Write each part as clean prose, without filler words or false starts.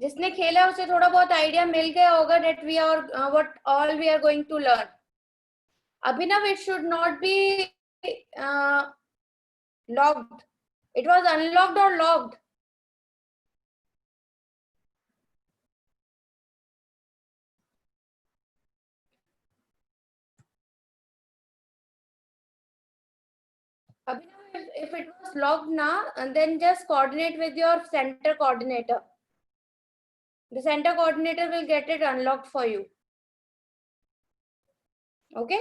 जिसने खेला उसे थोड़ा बहुत आइडिया मिल गया होगा that we are what all we are going to learn. Abhinav, it should not be logged. It was unlocked or logged. Abhinav, if it was logged now, and then just coordinate with your center coordinator. The center coordinator will get it unlocked for you. Okay.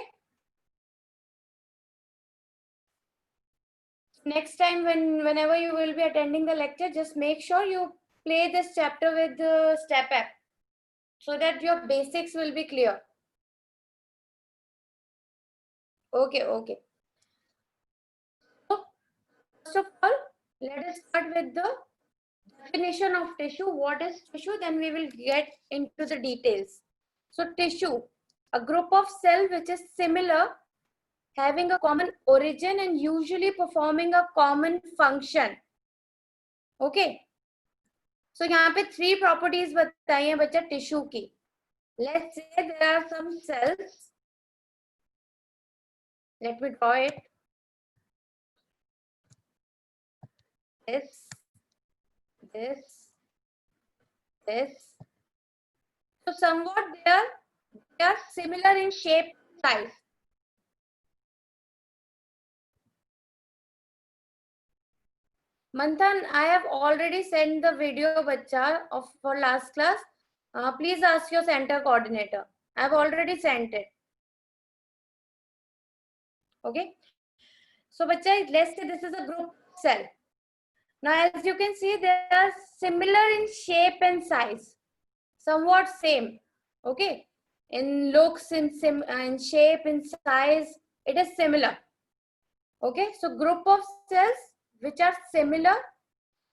Next time, whenever you will be attending the lecture, just make sure you play this chapter with the step app, so that your basics will be clear. Okay, okay. So, first of all, let us start with the definition of tissue. What is tissue? Then we will get into the details. So, tissue, a group of cells which is similar, having a common origin and usually performing a common function. Okay. So, यहाँ पे 3 properties बताई हैं बच्चा tissue की. Let's say there are some cells. Let me draw it. This. So somewhat they are similar in shape, size. Manthan, I have already sent the video, bacha, for last class. Please ask your center coordinator. I have already sent it. Okay. So, bacha, let's say this is a group cell. Now, as you can see, they are similar in shape and size. Somewhat same. Okay. In looks, in shape, in size, it is similar. Okay. So, group of cells which are similar,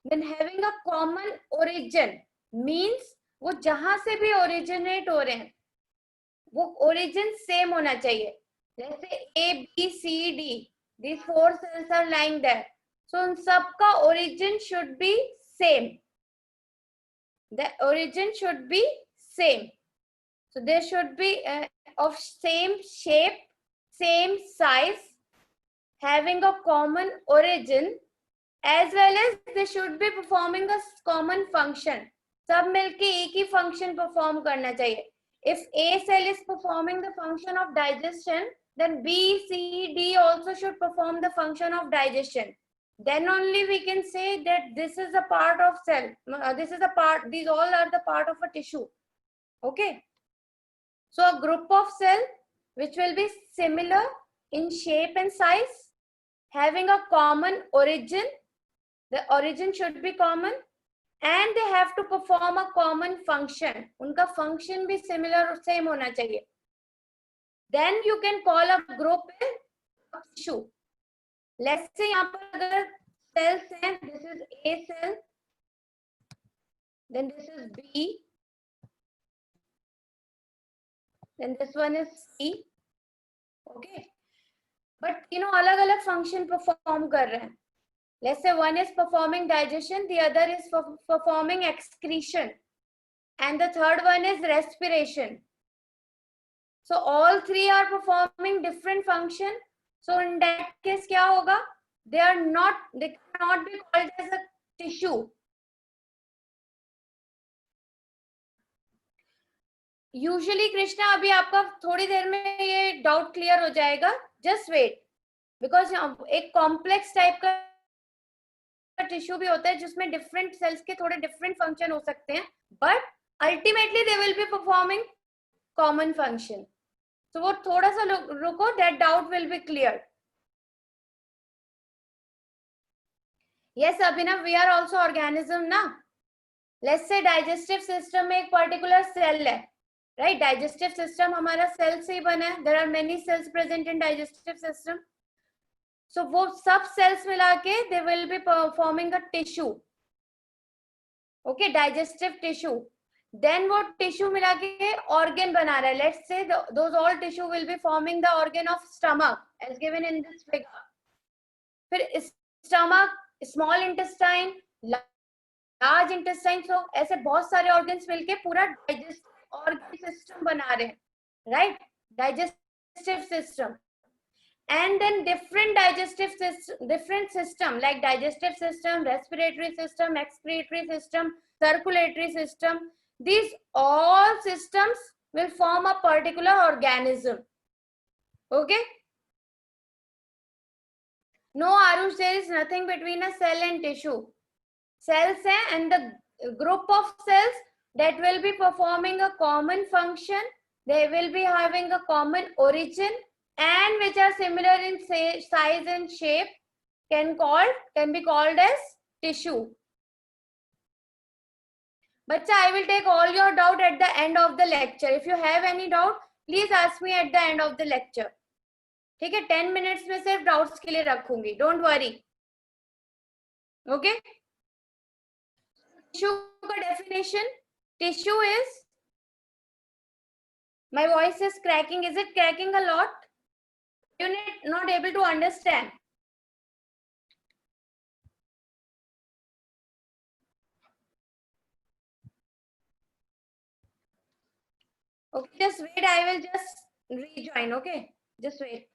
then having a common origin means वो जहां से भी originate हो रहे हैं वो origin same होना चाहिए. जैसे A, B, C, D, these 4 cells are lying there. So उन सब का origin should be same. The origin should be same. So they should be of same shape, same size, having a common origin, as well as they should be performing a common function. सब मिलके एक ही function perform करना चाहिए. If A cell is performing the function of digestion, then B, C, D also should perform the function of digestion. Then only we can say that this is a part of cell. This is a part. These all are the part of a tissue. Okay. So a group of cell which will be similar in shape and size, having a common origin. The origin should be common, and they have to perform a common function. उनका function भी similar, same होना चाहिए. Then you can call a group a tissue. Let's say यहाँ पर अगर cells हैं, this is A cell, then this is B, then this one is C. Okay, but अलग-अलग function perform कर रहे हैं. Let's say one is performing digestion, the other is performing excretion, and the third one is respiration. So all 3 are performing different function. So in that case, क्या होगा? They cannot be called as a tissue. Usually, Krishna, अभी आपका थोड़ी देर में ये doubt clear हो जाएगा. Just wait, because एक complex type का टिश्यू भी होता है जिसमें डिफरेंट सेल्स के थोड़े डिफरेंट फंक्शन हो सकते हैं, but ultimately they will be performing common function. तो वो थोड़ा सा रुको, that doubt will be clear. Yes Abhinav, we are also organism ना. लेट्स से डाइजेस्टिव सिस्टम में एक पर्टिकुलर सेल है, राइट? डाइजेस्टिव सिस्टम हमारा सेल से ही बना है. There are many cells present in digestive system. So वो सब cells मिला के they will be forming a tissue. Okay, digestive tissue. Then वो tissue मिला के organ बना रहा है. Let's say those all tissue will be forming the organ of stomach as given in this figure. फिर stomach, small intestine, large intestine, so ऐसे बहुत सारे ऑर्गन्स मिलके पूरा डाइजेस्टिव ऑर्गन सिस्टम बना रहे हैं, right, digestive system. And then different system like digestive system, respiratory system, excretory system, circulatory system, these all systems will form a particular organism. Okay, no Arush, there is nothing between a cell and tissue. Cells hai, and the group of cells that will be performing a common function, they will be having a common origin and which are similar in size and shape can be called as tissue. Bacha, I will take all your doubt at the end of the lecture. If you have any doubt, please ask me at the end of the lecture. ठीक है, 10 minutes में सिर्फ doubts के लिए रखूंगी. Don't worry. Okay. Tissue का definition. Tissue is. My voice is cracking. Is it cracking a lot? You not able to understand. Okay, just wait. I will just rejoin. Okay, just wait.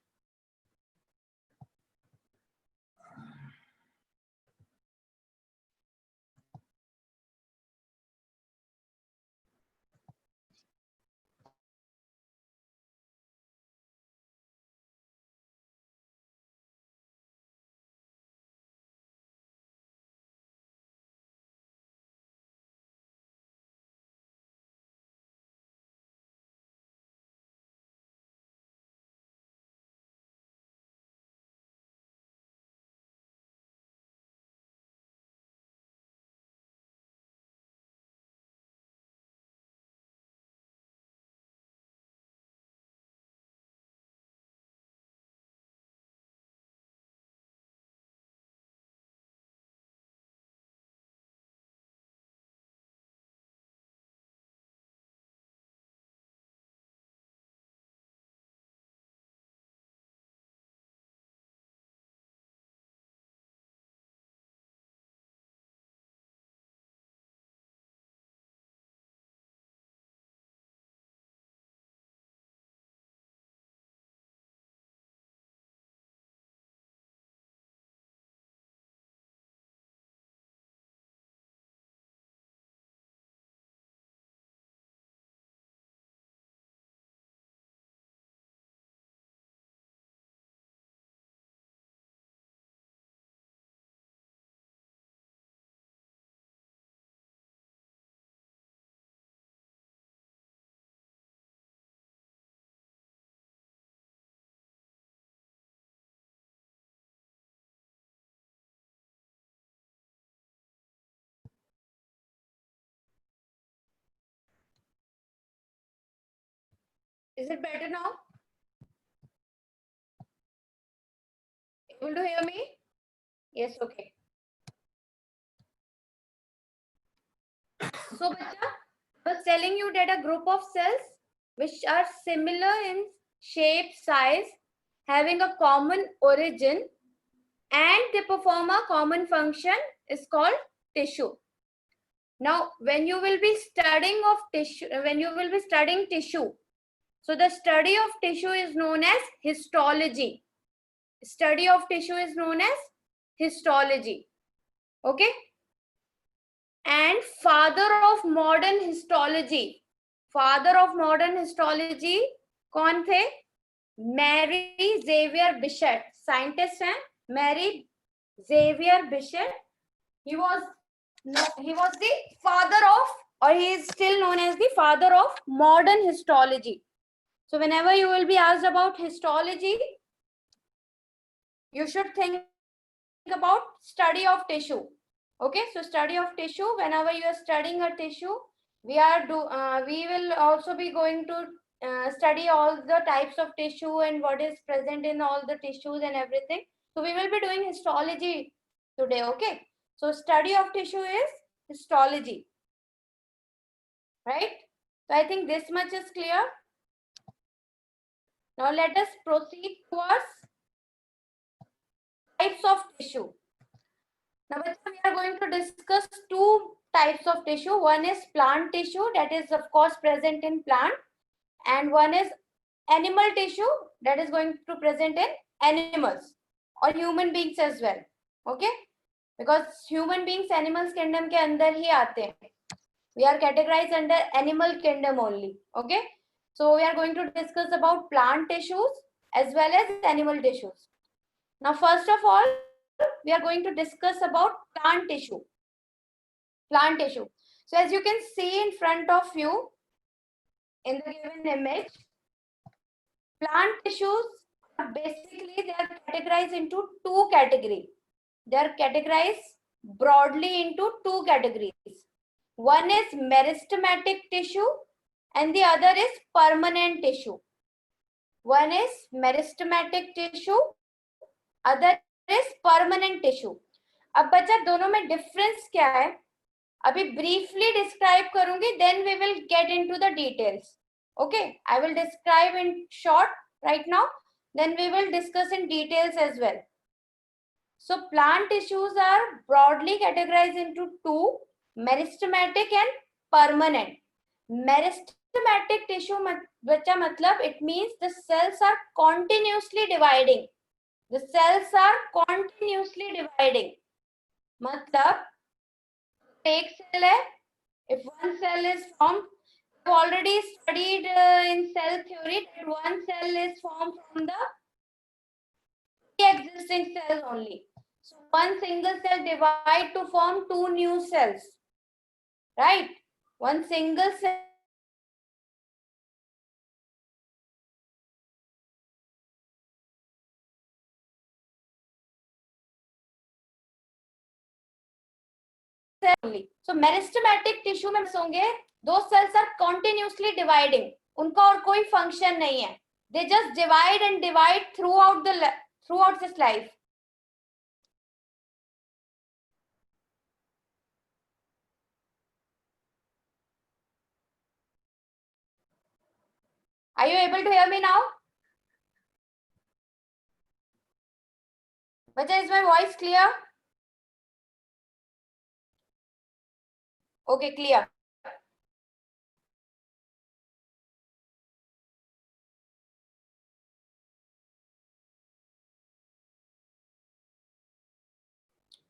Is it better now? Able to hear me? Yes, okay. So, bacha, I was telling you that a group of cells which are similar in shape, size, having a common origin, and they perform a common function is called tissue. Now, when you will be studying tissue, so the study of tissue is known as histology. Study of tissue is known as histology. Okay. And father of modern histology कौन थे? Mary Xavier Bichet, scientist हैं, Mary Xavier Bichet. He was the father of, or he is still known as the father of modern histology. So whenever you will be asked about histology, you should think about study of tissue. Okay, so study of tissue. Whenever you are studying a tissue, we will also be going to study all the types of tissue and what is present in all the tissues and everything. So we will be doing histology today. Okay, so study of tissue is histology, right? So I think this much is clear. Now let us proceed towards types of tissue. Now we are going to discuss two types of tissue. One is plant tissue, that is of course present in plant, and one is animal tissue, that is going to present in animals or human beings as well. Okay, because human beings animals kingdom के अंदर ही आते हैं. We are categorized under animal kingdom only. Okay, so we are going to discuss about plant tissues as well as animal tissues. Now first of all, we are going to discuss about plant tissue. Plant tissue. So as you can see in front of you in the given image, plant tissues are basically, they are categorized into two categories. They are categorized broadly into two categories. One is meristematic tissue and the other is permanent tissue. One is meristematic tissue, other is permanent tissue. अब बच्चा दोनों में difference क्या है अभी briefly describe करूंगी, then we will get into the details. Okay, I will describe in short right now, then we will discuss in details as well. So plant tissues are broadly categorized into two, meristematic and permanent. Meristematic tissue बच्चा मतलब it means the cells are continuously dividing. The cells are continuously dividing. मतलब एक cell है, if one cell is formed, we've already studied in cell theory that one cell is formed from the existing cells only. So one single cell divide to form two new cells, right? One single cell only. So meristematic tissue में होंगे, those cells are continuously dividing. उनका और कोई function नहीं है. They just divide and divide throughout this life. Are you able to hear me now? Bacha, is my voice clear? Okay, clear.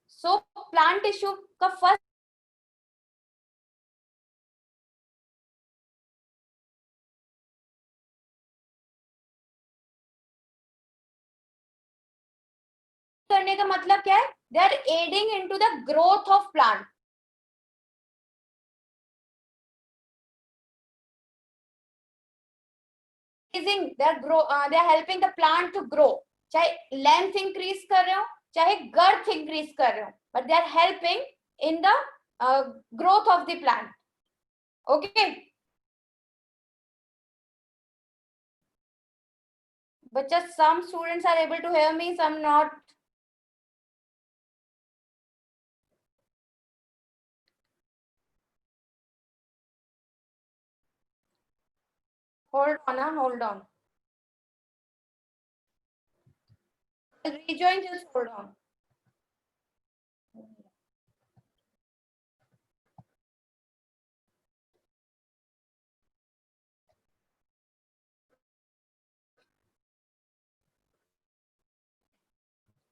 So plant tissue का first करने का मतलब क्या है? They are aiding into the growth of plant. They are helping the plant to grow. चाहे length increase कर रहे हो, चाहे girth increase कर रहे हो, but they are helping in the growth of the plant. Okay. But just some students are able to hear me, some not. Hold on, hold on. I'll rejoin, just hold on.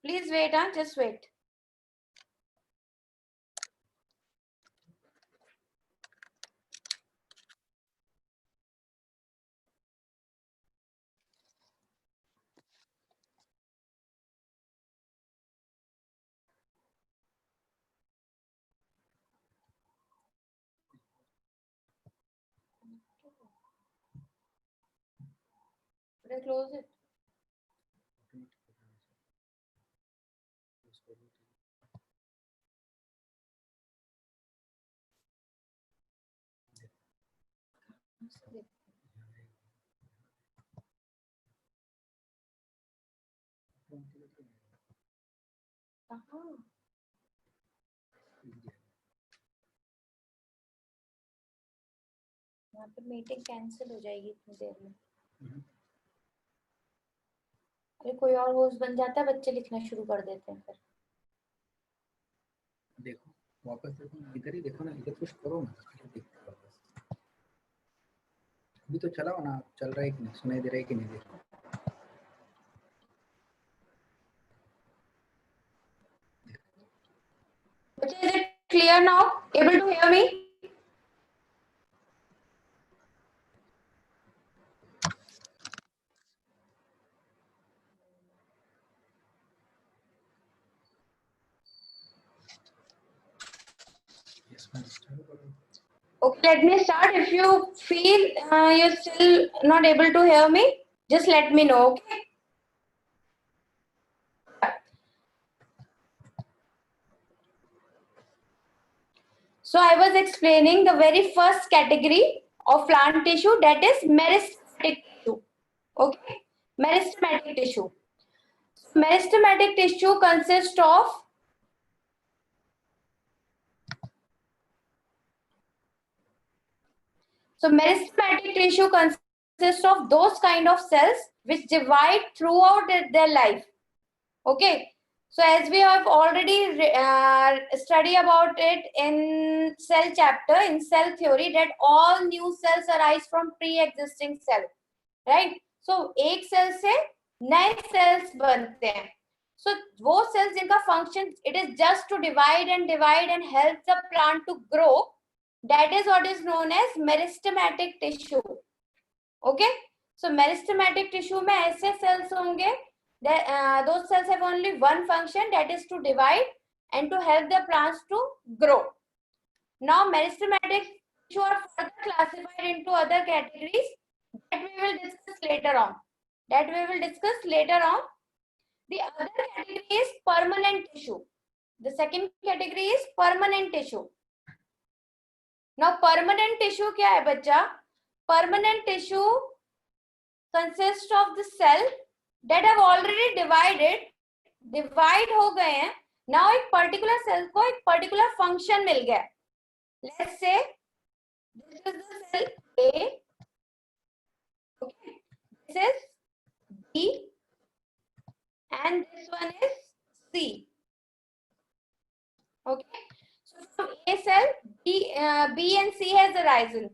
Please wait, just wait. Should I close it? यहाँ पे meeting cancel हो जाएगी इतनी देर में. अरे कोई और host बन जाता है, बच्चे लिखना शुरू कर देते हैं फिर. देखो वापस देखो ना, इधर ही देखो ना, इधर कुछ करो ना, दिखता है बस। अभी तो चलाओ ना, चल रहा है कि नहीं, सुनाई दे रहा है कि नहीं देखो। Is it clear now? Able to hear me? Okay, let me start. If you feel you're still not able to hear me, just let me know, okay? So I was explaining the very first category of plant tissue, that is meristematic tissue. Okay, meristematic tissue. Meristematic tissue consists of meristematic tissue consists of those kind of cells which divide throughout their life. Okay, so as we have already studied about it in cell chapter, in cell theory, that all new cells arise from pre-existing cell, right? So एक cell से नए cells बनते हैं. So वो cells जिनका function it is just to divide and help the plant to grow, that is what is known as meristematic tissue. Okay, so meristematic tissue में ऐसे cells होंगे, those cells have only one function, that is to divide and to help the plants to grow. Now meristematic tissue are further classified into other categories that we will discuss later on. The other category is permanent tissue. The second category is permanent tissue. Now permanent tissue क्या है बच्चा? Permanent tissue consists of the cell that have already divide हो गए हैं. Now एक particular cell को एक particular function मिल गया. Let's say this is the cell A. Okay, this is B, and this one is C. Okay, so from A cell B and C has arisen.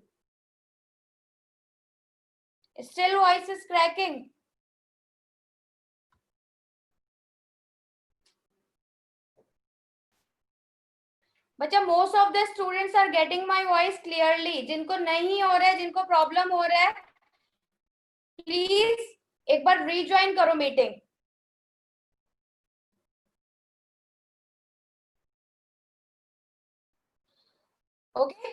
Still voice is cracking. बच्चा most of the students are getting my voice clearly. जिनको नहीं हो रहा है, जिनको problem हो रहा है, प्लीज एक बार rejoin करो मीटिंग. Okay,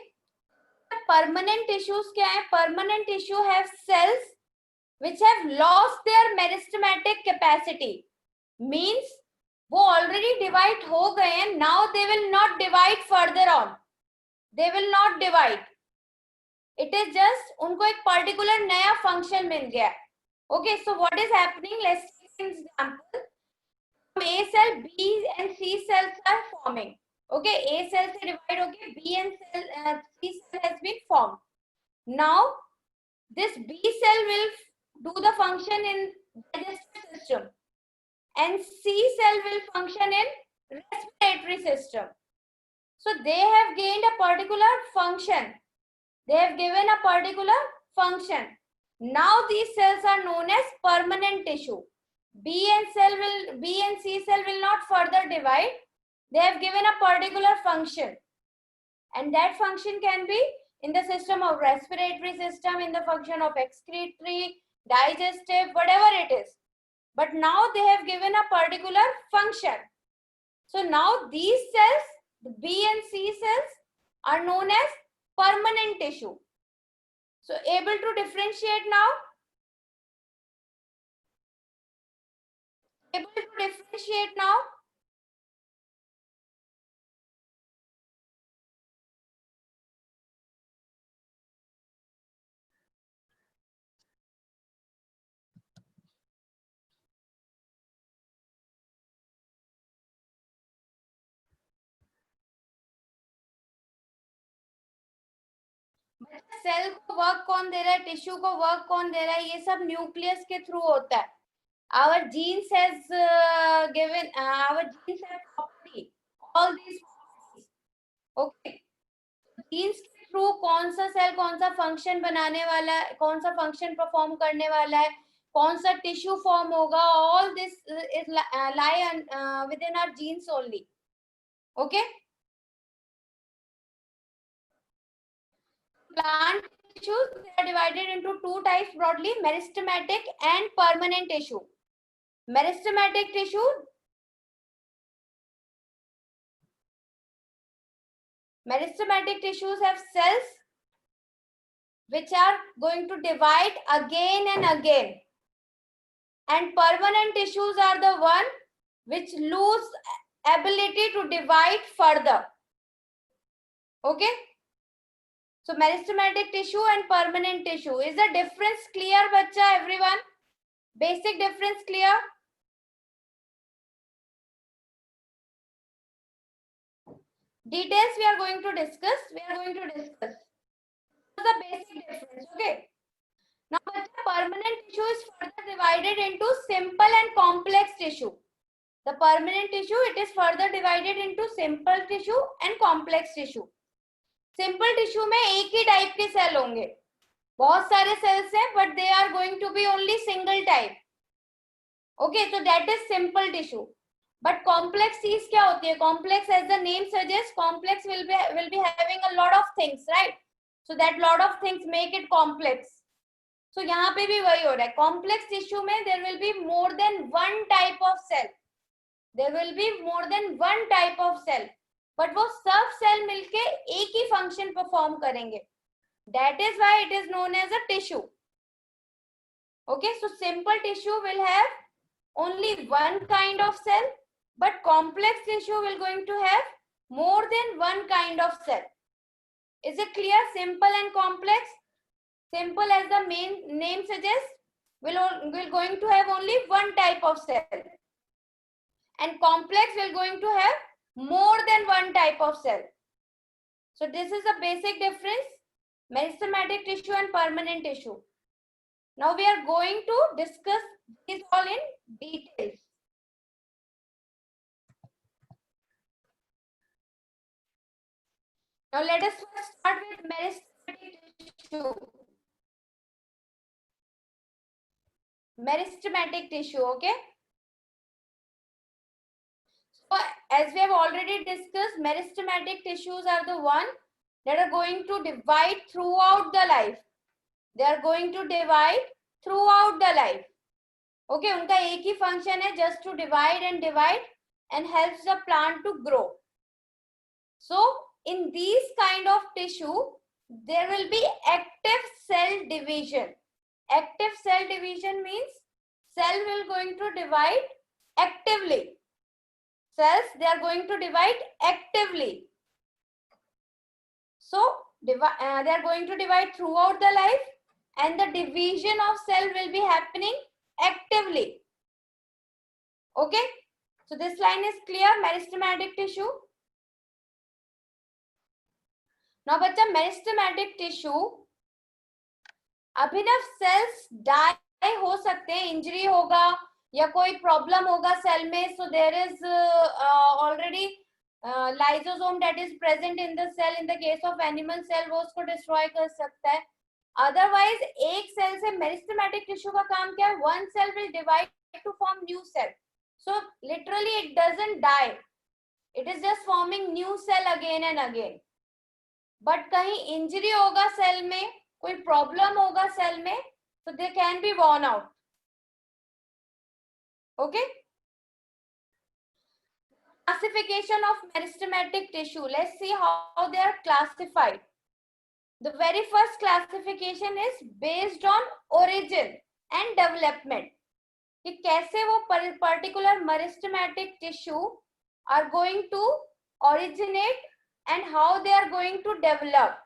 permanent tissues क्या है? Permanent tissue have cells which have lost their meristematic capacity. Means वो already divide हो गए हैं. Now they will not divide further on. They will not divide. It is just उनको एक particular नया function मिल गया. Okay, so what is happening? Let's take an example. From A cell, B and C cells are forming. Okay, A cell से divide होके B and C cell has been formed. Now this B cell will do the function in digestive system, and C cell will function in respiratory system. So they have gained a particular function. They have given a particular function. Now these cells are known as permanent tissue. B and C cell will not further divide. They have given a particular function, and that function can be in the system of respiratory system, in the function of excretory, digestive, whatever it is. But now they have given a particular function. So now these cells, the B and C cells, are known as permanent tissue. So able to differentiate now? Able to differentiate now? Cell को work कौन दे रहा है, tissue को work कौन दे रहा है, ये सब न्यूक्लियस के थ्रू होता है. Our genes has given our genes have property, all these properties. Okay, genes के थ्रू कौन सा सेल कौन सा फंक्शन बनाने वाला है, कौन सा फंक्शन परफॉर्म करने वाला है, कौन सा टिश्यू फॉर्म होगा, all this is lie within our genes only. Okay, plant tissues, they are divided into two types broadly: meristematic and permanent tissue. Meristematic tissue, meristematic tissues have cells which are going to divide again and again, and permanent tissues are the one which lose ability to divide further. Okay, so meristematic tissue and permanent tissue, is the difference clear bacha? Everyone, basic difference clear? Details we are going to discuss. The basic difference. Okay, now permanent tissue is further divided into simple and complex tissue. The permanent tissue, it is further divided into simple tissue and complex tissue. Simple tissue में एक ही type के cell होंगे, बहुत सारे sales हैं, but they are going to be only single type. Okay, so that is simple tissue. But complex चीज क्या होती है? Complex, as the name suggests, complex will be having a lot of things, right? So that lot of things make it complex. So यहाँ पे भी वही हो रहा है. Complex tissue में there will be more than one type of cell. There will be more than one type of cell. But वो सब cell मिलके एक ही function perform करेंगे. That is why it is known as a tissue. Okay, so simple tissue will have only one kind of cell, but complex tissue will going to have more than one kind of cell. Is it clear? Simple and complex. Simple, as the main name suggests, will going to have only one type of cell, and complex will going to have more than one type of cell. So this is the basic difference: meristematic tissue and permanent tissue. Now we are going to discuss these all in details. Now let us first start with meristematic tissue. Meristematic tissue, okay? So as we have already discussed, meristematic tissues are the one that are going to divide throughout the life. They are going to divide throughout the life. Okay, उनका एक ही function है, just to divide and helps the plant to grow. So in these kind of tissue, there will be active cell division. Active cell division means cell will going to divide actively. Cells, they are going to divide actively. So they are going to divide throughout the life, and the division of cell will be happening actively. Okay, so this line is clear. Meristematic tissue. Now बच्चा, meristematic tissue, अभिनव cells die हो सकते हैं, injury होगा या कोई problem होगा cell में, so there is already lysosome that is present in the cell. In the case of animal cell, वो उसको destroy कर सकता है. Otherwise एक सेल से meristematic tissue का काम क्या है? One cell will divide to form new cell. So literally it doesn't die. It is just forming new cell again and again. But कहीं इंजरी होगा सेल में, कोई प्रॉब्लम होगा सेल में, so they can be worn out. Okay. Classification of meristematic tissue. Let's see how they are classified. The very first classification is based on origin and development. कि कैसे वो particular meristematic tissue are going to originate and how they are going to develop.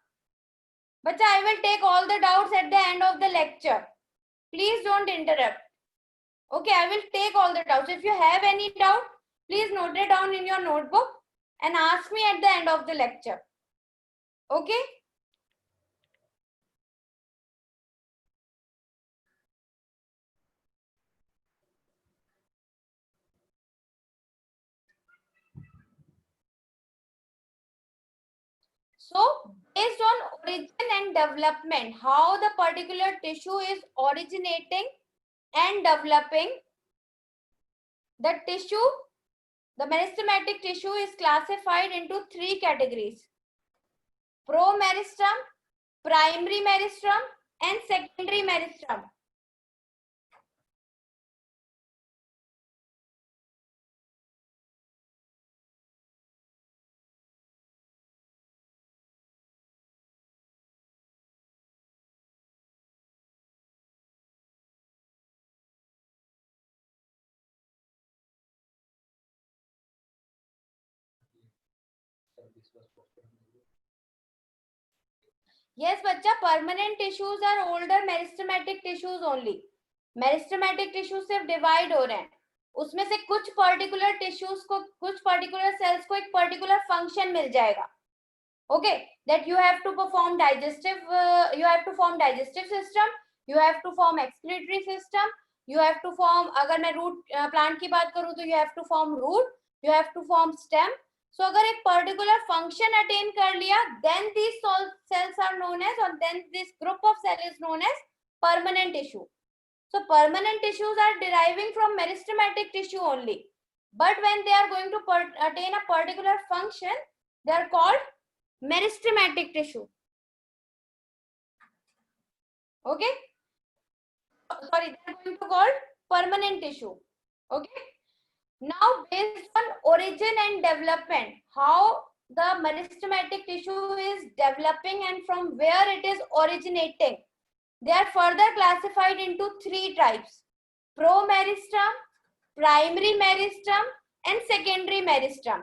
But I will take all the doubts at the end of the lecture. Please don't interrupt. Okay, I will take all the doubts. If you have any doubt, please note it down in your notebook and ask me at the end of the lecture. Okay. So based on origin and development, how the particular tissue is originating and developing, the tissue, the meristematic tissue is classified into 3 categories: promeristem, primary meristem and secondary meristem. Yes बच्चा, permanent tissues are older meristematic tissues only. meristematic tissues सिर्फ divide हो रहे हैं, उसमें से कुछ particular tissues को, कुछ पर्टिकुलर सेल्स को एक पर्टिकुलर फंक्शन मिल जाएगा. Okay, that you have to perform digestive, you have to form digestive system, you have to form excretory system, you have to form, अगर मैं root plant की बात करूँ तो you have to form root, you have to form stem. So अगर एक particular function attain कर लिया, then these cells are known as, or then this group of cell is known as permanent tissue. So permanent tissues are deriving from meristematic tissue only, but when they are going to attain a particular function, they are called meristematic tissue. Okay, sorry, they are going to call permanent tissue. Okay, now based on origin and development, how the meristematic tissue is developing and from where it is originating, they are further classified into 3 types: promeristem, primary meristem and secondary meristem.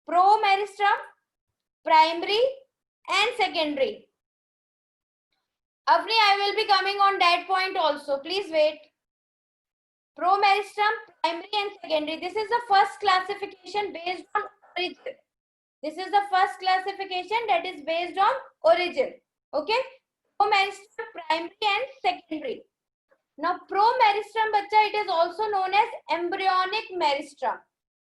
Promeristem, primary and secondary. Avni, I will be coming on that point also. Please wait. Promeristem, primary and secondary. This is the first classification based on origin. This is the first classification that is based on origin. Okay. Promeristem, primary and secondary. Now, promeristem, bacha, it is also known as embryonic meristem.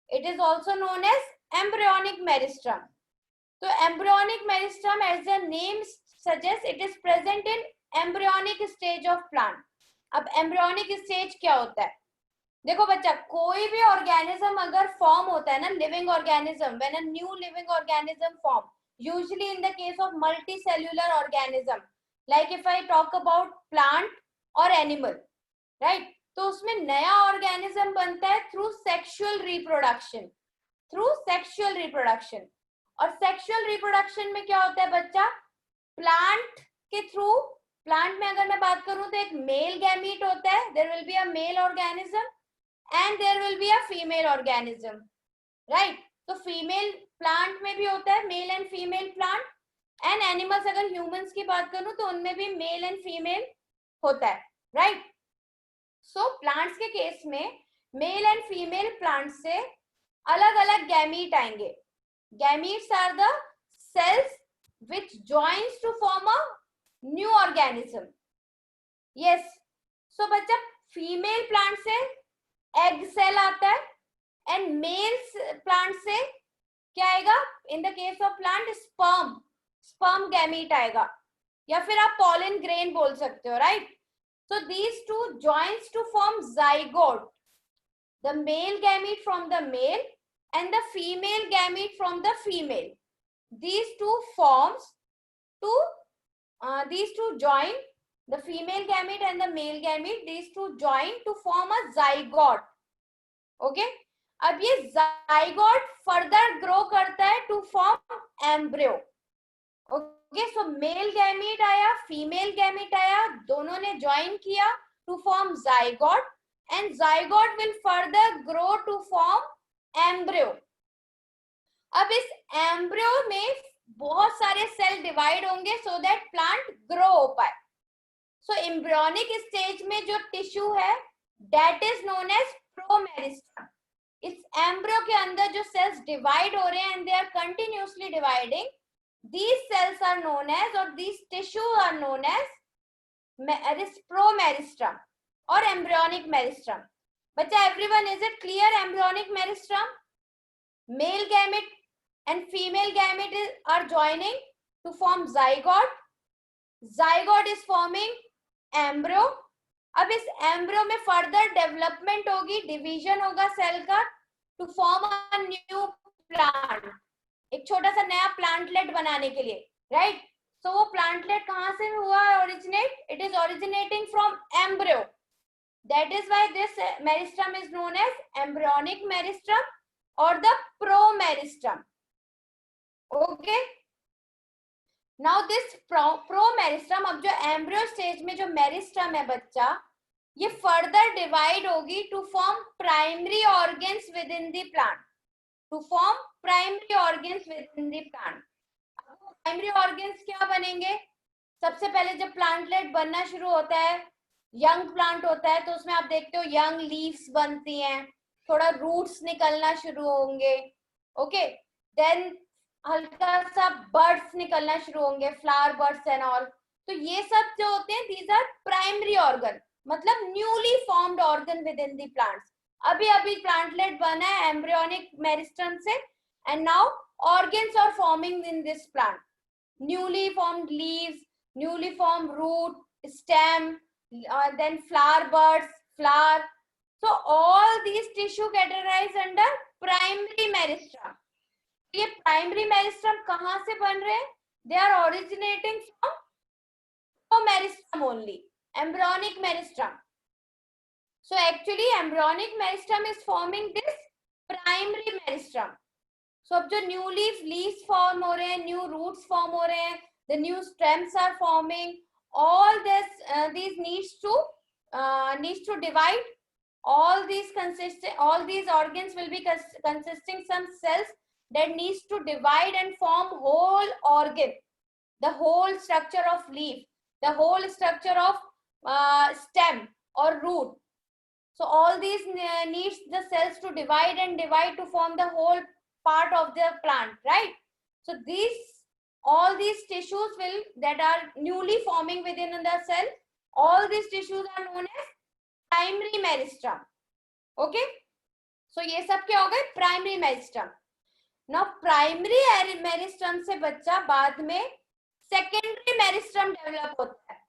It is also known as embryonic meristem. So embryonic meristem, as the name suggests, it is present in embryonic stage of plant. अब embryonic stage क्या होता है? देखो बच्चा, कोई भी organism अगर form होता है ना, living organism, when a new living organism form, usually in the case of multicellular organism, like if I talk about plant or animal, right? तो उसमें नया organism बनता है through sexual reproduction, through sexual reproduction. और sexual reproduction में क्या होता है बच्चा? प्लांट के थ्रू, प्लांट में अगर मैं बात करूं तो एक मेल गैमीट होता है, there will be a male organism and there will be a female organism, right? तो फीमेल प्लांट में भी होता है male and female plant, and animals, अगर ह्यूमंस की बात करूं तो उनमें भी मेल एंड फीमेल होता है, राइट? सो प्लांट्स के केस में मेल एंड फीमेल प्लांट से अलग अलग गैमीट आएंगे. Gametes are the cells which joins to form a new organism. Yes. So बच्चा, female plant से egg cell आता है and male plant से क्या आएगा? In the case of plant, sperm gamete आएगा, या फिर आप pollen grain बोल सकते हो, right? So these two joins to form zygote, the male gamete from the male and the female gamete from the female. These two forms these two join, the female gamete and the male gamete, these two join to form a zygote. Okay, अब ये zygote further grow करता है to form embryo. Okay, so male gamete आया, female gamete आया, दोनों ने join किया to form zygote, and zygote will further grow to form embryo. अब इस एम्ब्रियो में बहुत सारे सेल डिवाइड होंगे सो दैट प्लांट ग्रो हो पाए. सो एम्ब्रियोनिक स्टेज में जो टिश्यू है दैट इज नोन एज प्रोमेरिस्टम. इस एम्ब्रियो के अंदर जो सेल्स डिवाइड हो रहे हैं and they are continuously dividing, these cells are known as, or these tissue are known as promeristem or embryonic meristem. बच्चा, everyone, is it clear? Embryonic meristem, male gamete and female gamete are joining to form zygote. Zygote is forming embryo. अब इस embryo में further development होगी, division होगा cell का to form a new plant, एक छोटा सा नया प्लांटलेट बनाने के लिए, राइट? सो वो प्लांटलेट कहां से हुआ originate? It is originating from embryo. That is why this meristem is known as embryonic meristem और the promeristem. Okay, now this promeristem, अब जो एम्ब्रियो स्टेज में जो मेरिस्टम है बच्चा, ये फर्दर डिवाइड होगी to form primary organs within the plant, to form primary organs within the plant. Primary organs क्या बनेंगे? सबसे पहले जब प्लांटलेट बनना शुरू होता है, यंग प्लांट होता है, तो उसमें आप देखते हो यंग लीव्स बनती हैं, थोड़ा रूट्स निकलना शुरू होंगे. ओके, देन हल्का सा बर्ड्स निकलना शुरू होंगे, फ्लावर बर्ड्स एंड ऑल. तो ये सब जो होते हैं, दीज आर प्राइमरी ऑर्गन, मतलब newly formed organ within the plants. अभी अभी प्लांटलेट बना है एम्ब्रियोनिक मेरिस्टम से, and now organs are forming in this plant. Newly formed leaves, newly formed root, stem, then flower buds, flower. So all these tissue categorized under primary meristem. ये primary meristem कहां से बन रहे हैं? They are originating from meristem only, embryonic meristem. So actually embryonic meristem is forming this primary meristem. So अब जो new leaves form हो रहे हैं, न्यू रूट्स फॉर्म हो रहे हैं, the new stems are forming, all these needs to divide. All these organs will be consisting some cells that needs to divide and form whole organ, the whole structure of leaf, the whole structure of stem or root. So all these needs the cells to divide and divide to form the whole part of the plant, right? So all these tissues will that are newly forming within the cell, all these tissues are known as primary meristem. Okay, so ये सब क्या हो गए? Primary meristem. Now primary meristem से बच्चा बाद में secondary meristem develop होता है.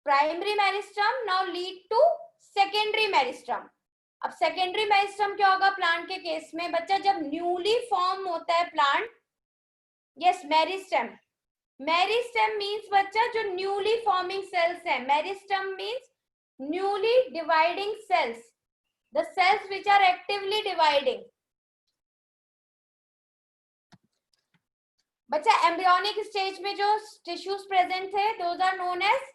Primary meristem now lead to secondary meristem. अब सेकेंडरी मेरिस्टम क्या होगा प्लांट के केस में बच्चा? जब न्यूली फॉर्म होता है plant, yes, meristem. Meristem means बच्चा जो newly forming cells है. Meristem means newly dividing cells, the cells which are actively dividing. बच्चा embryonic stage में जो tissues present थे, those are known as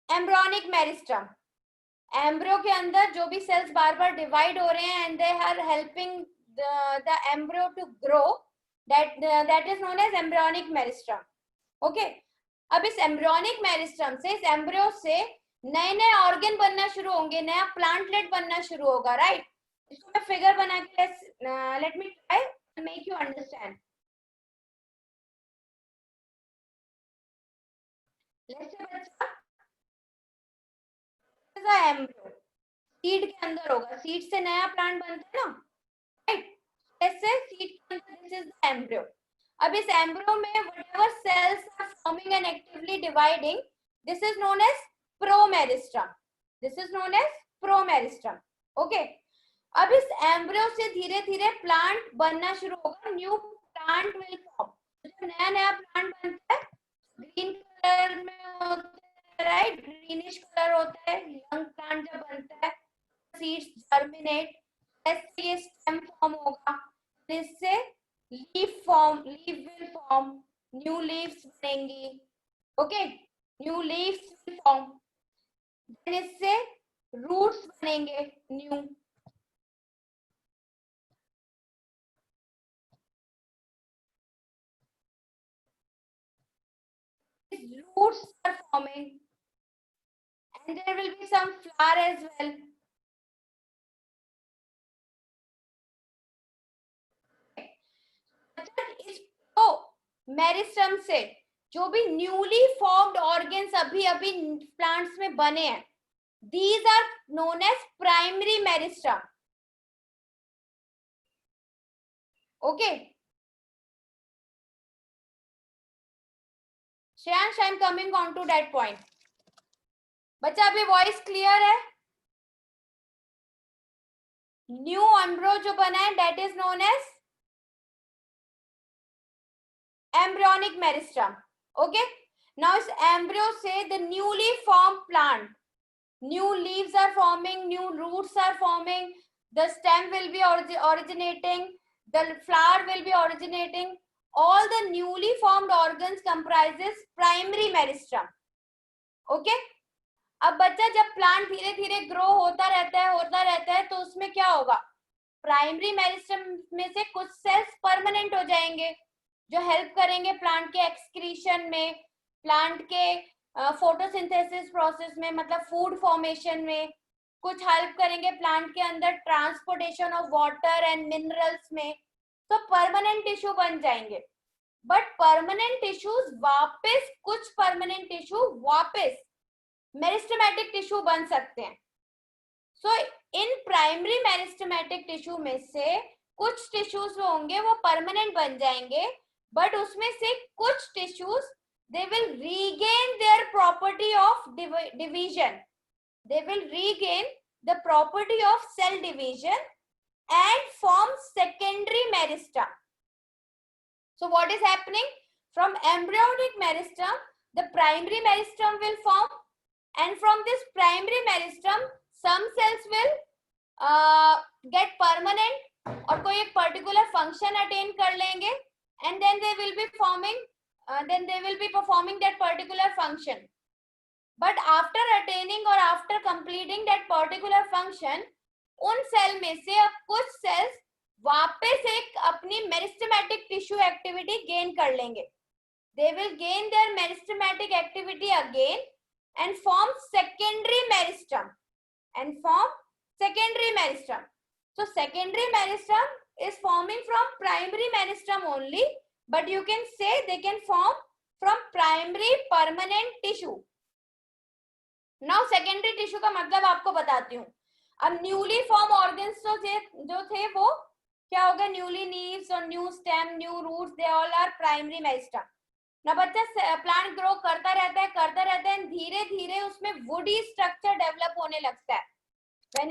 embryonic meristem. Embryo के अंदर जो भी cells बार बार divide हो रहे हैं and they are helping the embryo to grow, that is known as embryonic meristem. Okay, अब इस embryonic meristem से, इस embryo से नए नए ऑर्गन बनना शुरू होंगे, नया प्लांटलेट बनना शुरू होगा, राइट? इसको मैं फिगर बना के let me try to make you understand. Let's say बच्चा एम्ब्रियो सीड के अंदर होगा, सीड से नया प्लांट बनता है ना, राइट? ऐसे सीड के अंदर दिस इज द एम्ब्रियो. अब इस एम्ब्रियो में whatever cells are forming and actively dividing, this is known as promeristem. This is known as promeristem. Okay, अब इस एम्ब्रियो से धीरे धीरे प्लांट बनना शुरू होगा, न्यू प्लांट विल फॉर्म. जब नया नया प्लांट बनता है, ग्रीन कलर में होता है, राइट? ग्रीनिश कलर होता है. यंग प्लांट जब बनता है, सीड्स जर्मिनेट, ऐसे ये स्टेम फॉर्म होगा, इससे leaf will form, new leaves बनेंगी. Okay, new leaves will form, then इससे रूट्स बनेंगे new. Roots are forming and there will be some flower as well. इस मेरिस्टम से जो भी न्यूली फॉर्म्ड ऑर्गन्स अभी अभी प्लांट्स में बने हैं, these are known as primary meristem. Okay. Shreyansh, I am coming on to that point. बच्चा अभी वॉइस क्लियर है? न्यू एम्ब्रो जो बना है that is known as embryonic meristem. Okay. Now इस एम्ब्रियो से the newly form plant, new leaves are forming, new roots are forming, the stem will be originating, the flower will be originating. All the newly formed organs comprises primary meristem. Okay. अब बच्चा जब plant धीरे धीरे grow होता रहता है तो उसमें क्या होगा? प्राइमरी मेरिस्टम में से कुछ सेल्स परमानेंट हो जाएंगे जो हेल्प करेंगे प्लांट के एक्सक्रीशन में, प्लांट के फोटोसिंथेसिस प्रोसेस में, मतलब फूड फॉर्मेशन में, कुछ हेल्प करेंगे प्लांट के अंदर transportation of water and minerals में. तो परमानेंट टिश्यू बन जाएंगे. बट परमानेंट टिश्यूज वापस, कुछ परमानेंट टिश्यू वापस मेरिस्टेमेटिक टिश्यू बन सकते हैं. सो इन प्राइमरी मेरिस्टेमेटिक टिश्यू में से कुछ टिश्यूज होंगे वो परमानेंट बन जाएंगे, बट उसमें से कुछ tissues they will regain their property of division. They will regain the property of cell division and form secondary meristem. So what is happening? From embryonic meristem, the primary meristem will form, and from this primary meristem, some cells will get permanent और कोई एक particular function attain कर लेंगे, and then they will be forming. Then they will be performing that particular function. But after attaining or after completing that particular function, उन cell में से अब कुछ सेल्स वापस एक अपनी मेरिस्टेमेटिक टिश्यू एक्टिविटी गेन कर लेंगे. They will gain their meristematic activity again and form secondary meristem. So secondary meristem is forming from primary meristem only. But you can say they can form from primary permanent tissue. Now secondary tissue का मतलब आपको बताती हूँ. अब newly formed organs जो थे वो क्या होगा? Newly leaves और new stem, new roots, they all are primary meristem. ना बच्चा प्लांट ग्रो करता रहता है धीरे धीरे उसमें वुडी स्ट्रक्चर डेवलप होने लगता है. When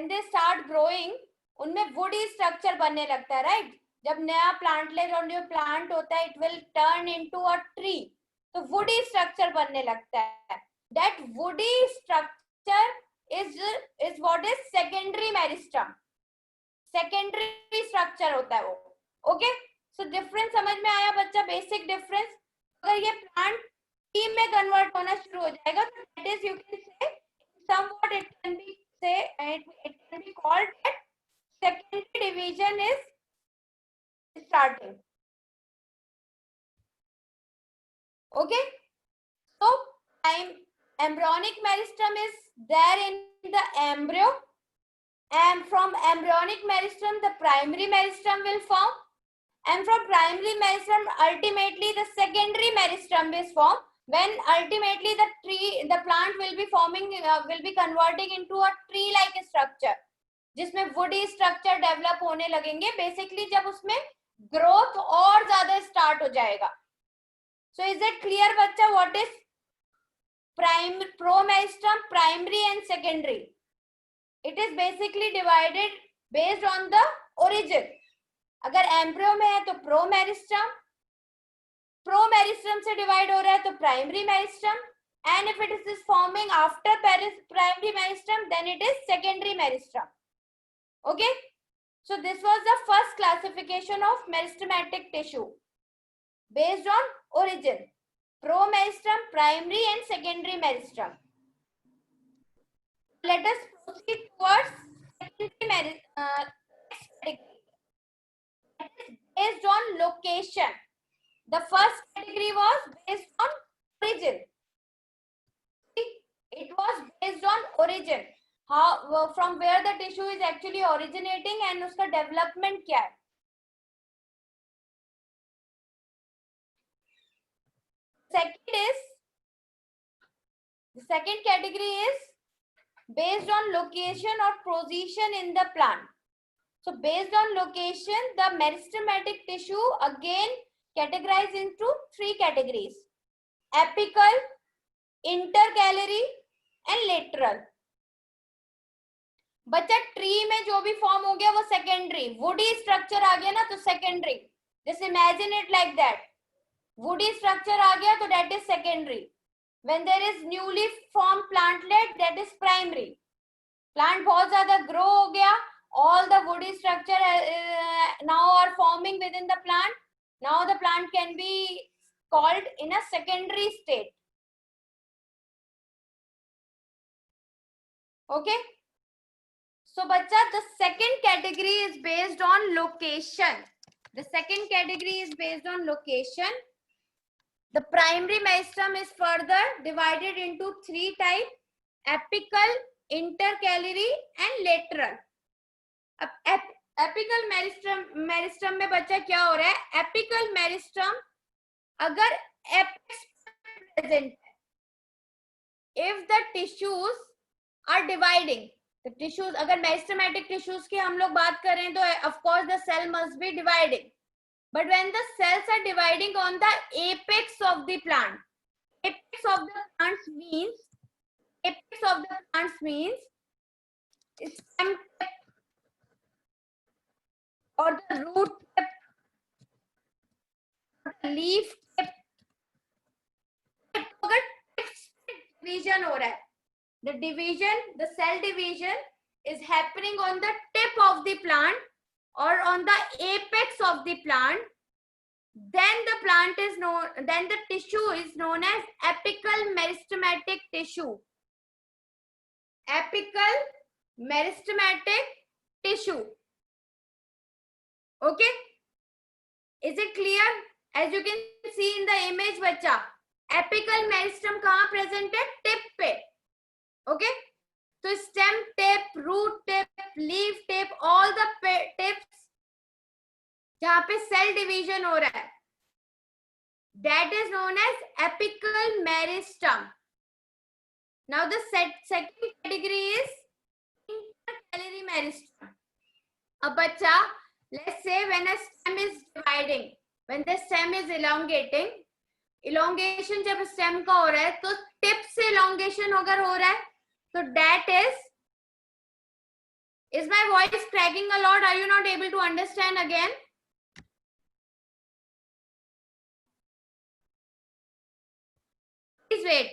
they start growing, उनमें वुडी स्ट्रक्चर बनने लगता है, राइट? जब नया प्लांटलेट और न्यू प्लांट होता है, it will turn into a tree, तो वुडी स्ट्रक्चर बनने लगता है. That woody structure is what is secondary meristem. Secondary structure होता है वो. ओके. सो डिफरेंस समझ में आया बच्चा? Basic difference. अगर ये प्लांट ट्री में कन्वर्ट होना शुरू हो जाएगा तो that is, you can say somewhat it can be say it can be called that secondary division is starting. Okay. So embryonic meristem is there in the embryo, and from embryonic meristem the primary meristem will form, and from primary meristem ultimately the secondary meristem is formed, when ultimately the plant will be forming, will be converting into a tree like structure जिसमें woody structure develop होने लगेंगे. basically जब उसमें growth और ज्यादा start हो जाएगा. so is it clear बच्चा what is promeristem, primary and secondary? it is basically divided based on the origin. अगर embryo में है तो promeristem, प्रोमेरिस्टम से डिवाइड हो रहा है तो primary meristem, and if it is forming after primary meristem then it is secondary meristem. Okay. So this was the first classification of meristematic tissue based on origin. Promeristem, primary and secondary meristem. Let us proceed towards secondary meristem based on location. The first category was based on origin. It was based on origin. How, from where the tissue is actually originating and उसका development क्या है. Second is The second category is based on location or position in the plant. So based on location, the meristematic tissue again categorized into three categories: apical, intercalary and lateral. बच्चा tree में जो भी form हो गया वो secondary, woody structure आ गया ना तो secondary. Just imagine it like that. Woody structure आ गया तो that is secondary. When there is newly formed plantlet, that is primary. Plant बहुत ज्यादा grow हो गया, all the woody structure now are forming within the plant. Now the plant can be called in a secondary state. Okay. So bacha, the second category is based on location. The second category is based on location. The primary meristem is further divided into three types: apical, intercalary and lateral. अब apical meristem में बच्चा क्या हो रहा है? Apical meristem अगर apex present है, if the tissues are dividing, the tissues, अगर मेरिस्टेमेटिक टिश्यूज की हम लोग बात करें तो of course the cell must be dividing. But when the cells are dividing on the apex of the plant, apex of the plants means stem tip or the root tip, or the leaf tip. अगर division हो रहा है, the cell division is happening on the tip of the plant or on the apex of the plant, then the tissue is known as apical meristematic tissue. Apical meristematic tissue. Okay, is it clear? As you can see in the image बच्चा, apical meristem कहाँ present है? Tip पे. Okay, so stem tip, root tip, leaf tip, all the tips जहाँ पे cell division हो रहा है, that is known as apical meristem. Now the second category is intercalary meristem. अब बच्चा, let's say when a stem is dividing, when the stem is elongating, elongation जब stem का हो रहा है तो tip से elongation अगर हो रहा है तो that is my voice cracking a lot? Are you not able to understand again? Please wait.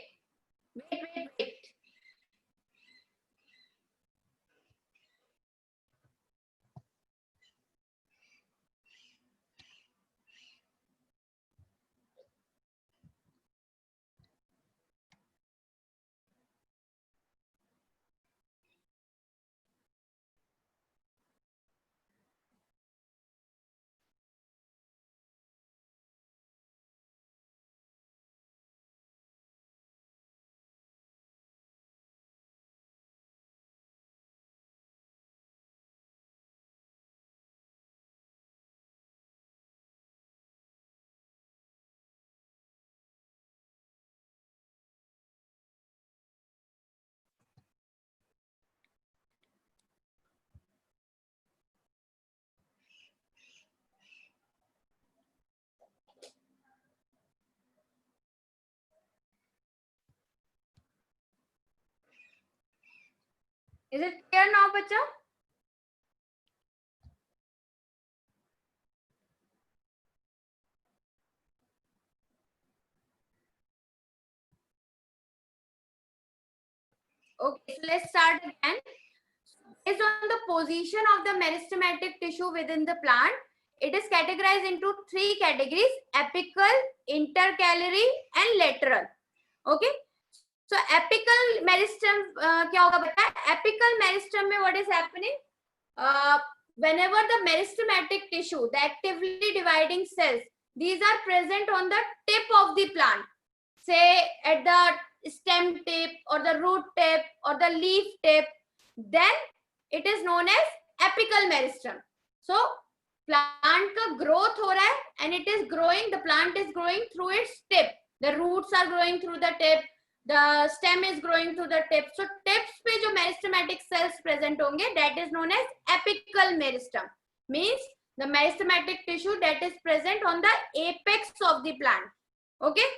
Is it clear now, बच्चा? Okay, so let's start again. Based on the position of the meristematic tissue within the plant, it is categorized into three categories: apical, intercalary and lateral. Okay, so apical meristem क्या होगा बता? Apical meristem में what is happening? Whenever the meristematic tissue, the actively dividing cells, these are present on the tip of the plant, say at the stem tip or the root tip or the leaf tip, then it is known as apical meristem. So plant का growth हो रहा है and it is growing, the plant is growing through its tip. The roots are growing through the tip, the stem is growing to the tip. So tips पे जो meristematic cells present होंगे, that is known as apical meristem. Means the meristematic tissue that is present on the apex of the plant. Okay.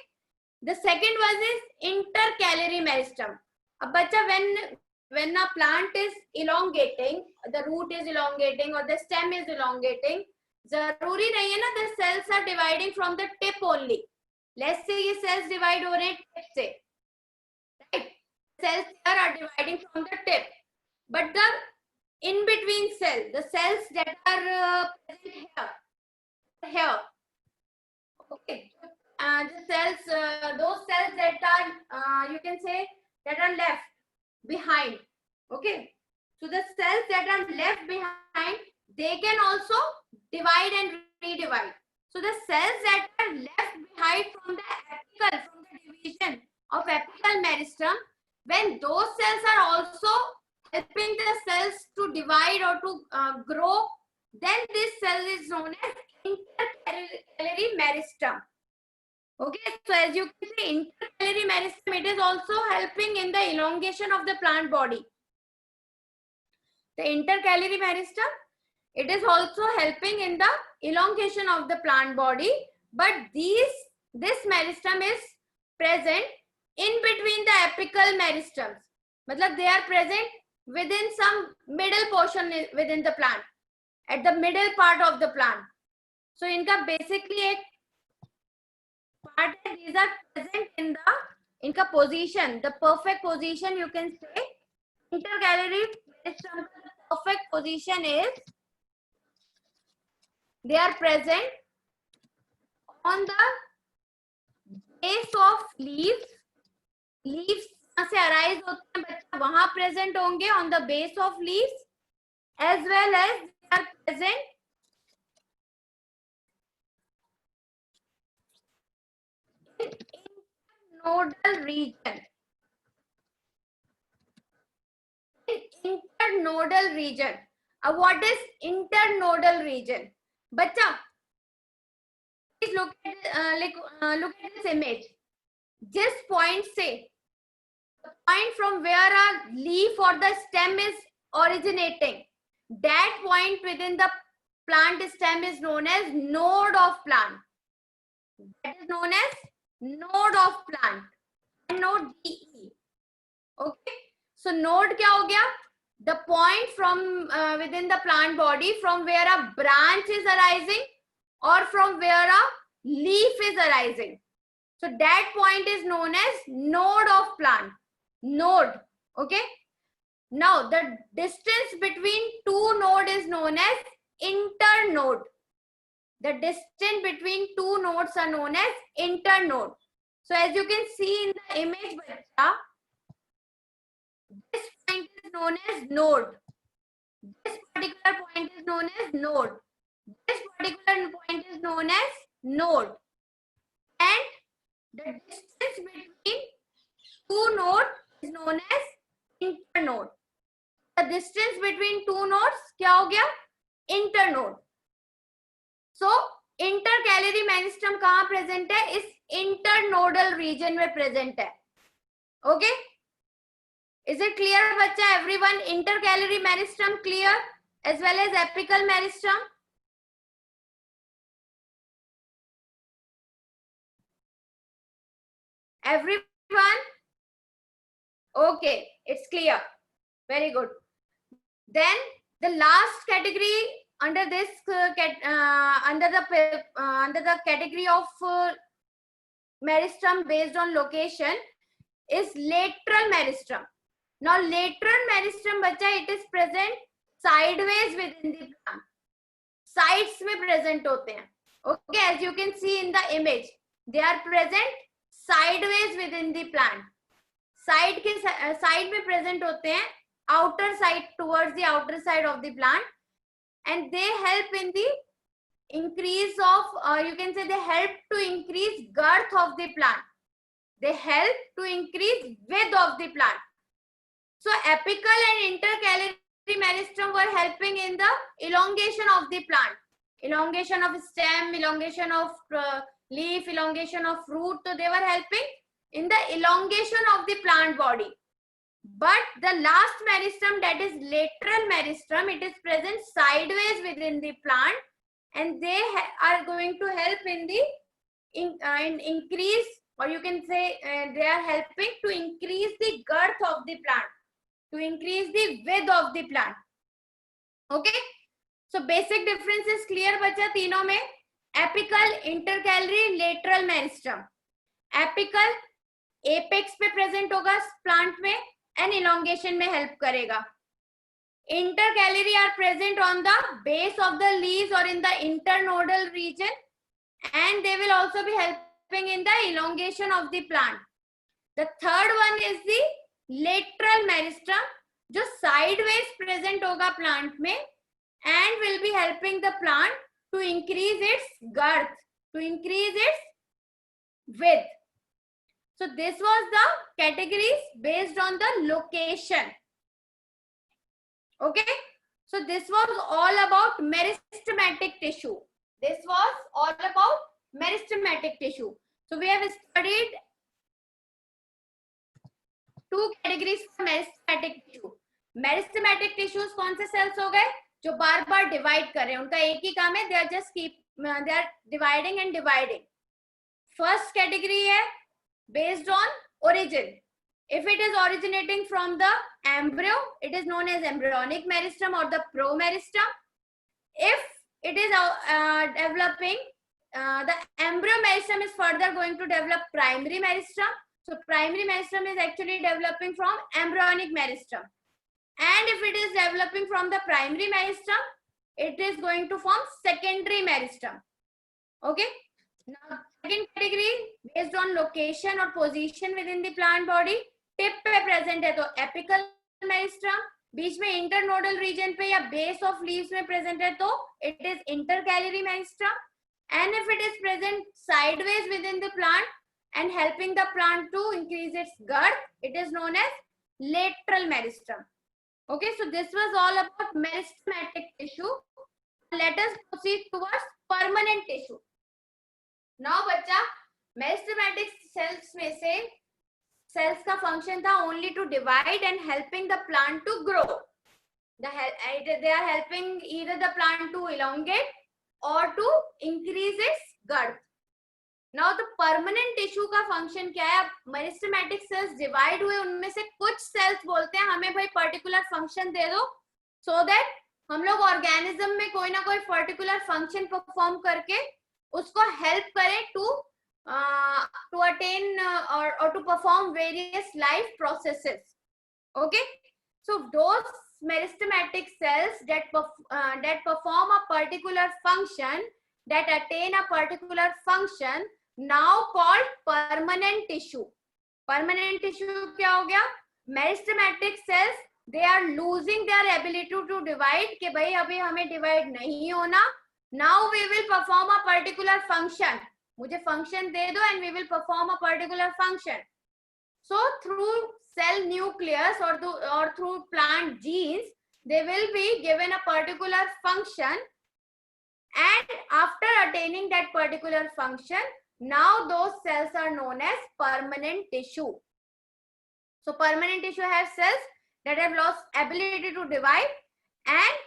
The second one is intercalary meristem. अब बच्चा when a plant is elongating, the root is elongating or the stem is elongating, जरूरी नहीं है ना the cells are dividing from the tip only. Let's say ये cells divide हो रहे हैं tip से, right? Cells here are dividing from the tip, but the in between cells, the cells that are present here, okay, the cells, those cells that are you can say that are left behind, okay. So the cells that are left behind, they can also divide and redivide. So the cells that are left behind from the apical, from the division of apical meristem, when those cells are also helping the cells to divide or to grow, then this cell is known as intercalary meristem. Okay, so as you can see, intercalary meristem, it is also helping in the elongation of the plant body. The intercalary meristem, it is also helping in the elongation of the plant body, but this meristem is present in between the apical meristems. मतलब they are present within some middle portion within the plant, at the middle part of the plant. So इनका basically एक part है, these are present in the इनका position, the perfect position you can say. Intercalary meristem perfect position is they are present on the base of leaves. Leaves से arise होते हैं बच्चा, वहां present होंगे on the base of leaves, as well as they are present in internodal region. Internodal region. What is internodal region? Bachcha, please look at look at this image. This point say, the point from where a leaf or the stem is originating, that point within the plant stem is known as node of plant. That is known as node of plant. Node DE. Okay. So node क्या हो गया? The point from within the plant body from where a branch is arising or from where a leaf is arising. So that point is known as node of plant. Node. Okay. Now the distance between two nodes is known as internode. The distance between two nodes are known as internode. So as you can see in the image, this point is known as node. This particular point is known as node. This particular point is known as node. And the distance between two nodes is known as internode. The distance between two nodes क्या हो गया? Internode. So intercalary meristem कहाँ present है? इस internodal region में present है. Okay? Is it clear, बच्चा? Everyone, intercalary meristem clear as well as apical meristem. Everyone? Okay, it's clear. Very good. Then the last category under this under the category of meristem based on location is lateral meristem. Now lateral meristem, बच्चा, it is present sideways within the plant. Sides में present होते हैं. Okay, as you can see in the image, they are present sideways within the plant. Side के side में present होते हैं, outer side, towards the outer side of the plant, and they help in the increase of you can say they help to increase girth of the plant. They help to increase width of the plant. So apical and intercalary meristem were helping in the elongation of the plant, elongation of stem, elongation of leaf, elongation of root. So they were helping in the elongation of the plant body. But the last meristem, that is lateral meristem, it is present sideways within the plant, and they are going to help in the in increase, or you can say they are helping to increase the girth of the plant, to increase the width of the plant. Okay, so basic difference is clear बच्चा तीनों में. Apical, intercalary, lateral meristem. Apical apex पे present होगा plant में and elongation में help करेगा. Intercalary are present on the base of the leaves or in the internodal region, and they will also be helping in the elongation of the plant. The third one is the lateral meristem, जो sideways present होगा plant में and will be helping the plant to increase its girth, to increase its width. So this was the categories based on the location. Okay, so this was all about meristematic tissue. This was all about meristematic tissue. So we have studied two categories for meristematic tissue. Meristematic tissues कौन से cells हो गए जो बार बार divide कर रहे हैं, उनका एक ही काम है, they are dividing and dividing. First category है based on origin. If it is originating from the embryo, it is known as embryonic meristem or the promeristem. If it is developing, the embryo meristem is further going to develop primary meristem. So primary meristem is actually developing from embryonic meristem. And if it is developing from the primary meristem, it is going to form secondary meristem. Okay. Now, second category based on location or position within the plant body. Tip पे present है तो apical meristem, बीच में internodal reason पे या base of leaves में present है तो it is intercalary meristem, and if it is present sideways with in the plant and helping the plant to increase its girth, it is known as lateral meristem. Okay, so this was all about meristematic tissue. Let us proceed towards permanent tissue. Now बच्चा, meristematic cells में से cells का function था only to divide and helping the plant to grow. They are helping either the plant to elongate or to increase its girth. Now the permanent tissue का function क्या है? Meristematic cells divide हुए, उनमें से कुछ cells बोलते हैं हमें भाई particular function दे दो, so that हम लोग organism में कोई ना कोई particular function perform करके उसको help करें to attain or to perform various life processes. Okay, so those meristematic cells that perform a particular function, that attain a particular function, now called permanent tissue. Permanent tissue क्या हो गया? Meristematic cells, they are losing their ability to divide, कि भाई अभी हमें divide नहीं होना. Now we will perform a particular function. मुझे function दे दो and we will perform a particular function. So through cell nucleus or through plant genes, they will be given a particular function, and after attaining that particular function, now those cells are known as permanent tissue. So permanent tissue has cells that have lost ability to divide, and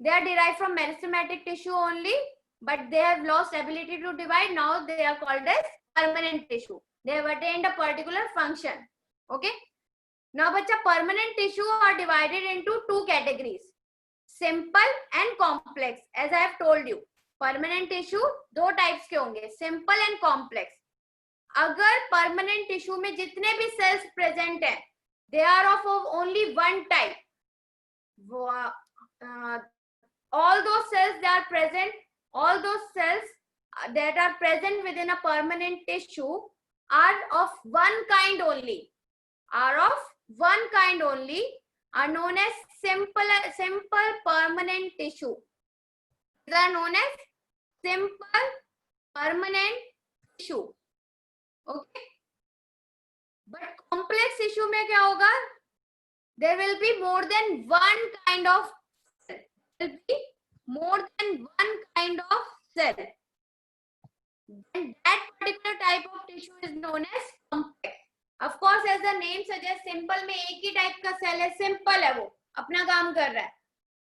they are derived from meristematic tissue only, but they have lost ability to divide. Now they are called as permanent tissue. They have attained a particular function. Okay. Now bacha, permanent tissue are divided into two categories, simple and complex. As I have told you, permanent tissue दो types के होंगे, simple and complex. अगर permanent tissue में जितने भी cells present हैं, they are of only one type, all those cells that are present, all those cells that are present within a permanent tissue are of one kind only, are known as simple permanent tissue. These are known as simple permanent tissue. Okay, but complex tissue में क्या होगा? There will be more than one kind of cell. There will be more than one kind of cell, and that particular type of tissue is known as complex. Of course as the name suggest, simple में एक ही type का cell है, simple है, वो अपना काम कर रहा है.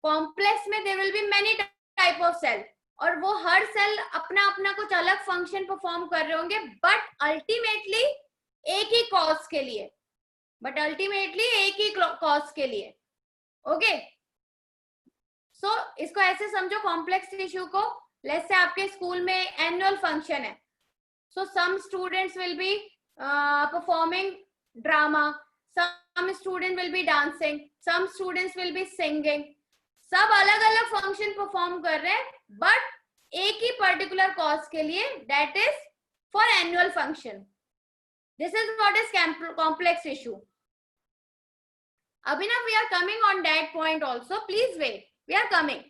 कॉम्प्लेक्स में there will be many type of cell, और वो हर सेल अपना अपना कुछ अलग फंक्शन परफॉर्म कर रहे होंगे, बट अल्टीमेटली एक ही कॉज के लिए, कॉज के लिए. ओके, सो इसको ऐसे समझो कॉम्प्लेक्स टिश्यू को. लेट्स से आपके स्कूल में एनुअल फंक्शन है, so some students will be performing drama, some student will be dancing, some students will be singing. सब अलग अलग फंक्शन परफॉर्म कर रहे हैं, बट एक ही पर्टिकुलर कॉज के लिए, that is for annual function. This is what is complex tissue. Abhinav, we are coming on that point also. Please wait. We are coming.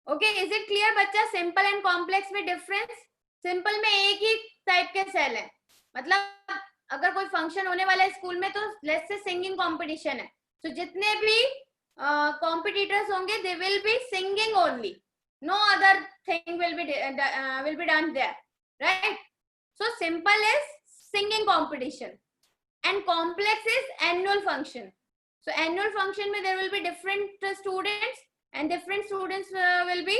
Okay, is it clear बच्चा? Simple and complex में difference. Simple में एक ही type के cell है, मतलब अगर कोई फंक्शन होने वाला है स्कूल में, तो लेट्स से सिंगिंग कंपटीशन है, तो जितने भी कॉम्पिटिटर्स होंगे they will be singing only, no other thing will be done there, right? So simple is singing competition and complex is annual function. So annual function में there will be different students, and different students will be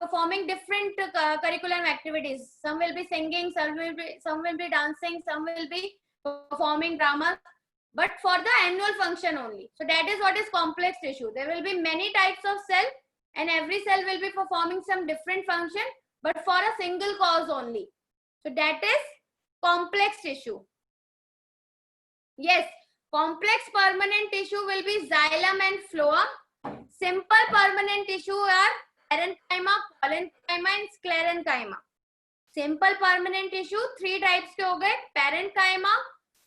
performing different curriculum activities. Some will be singing, some will be dancing, some will be performing dramas, but for the annual function only. So that is what is complex tissue. There will be many types of cell, and every cell will be performing some different function, but for a single cause only. So that is complex tissue. Yes. Complex permanent tissue will be xylem and phloem. Simple permanent tissue are parenchyma, collenchyma and sclerenchyma. Simple permanent tissue 3 types के हो गए, parenchyma,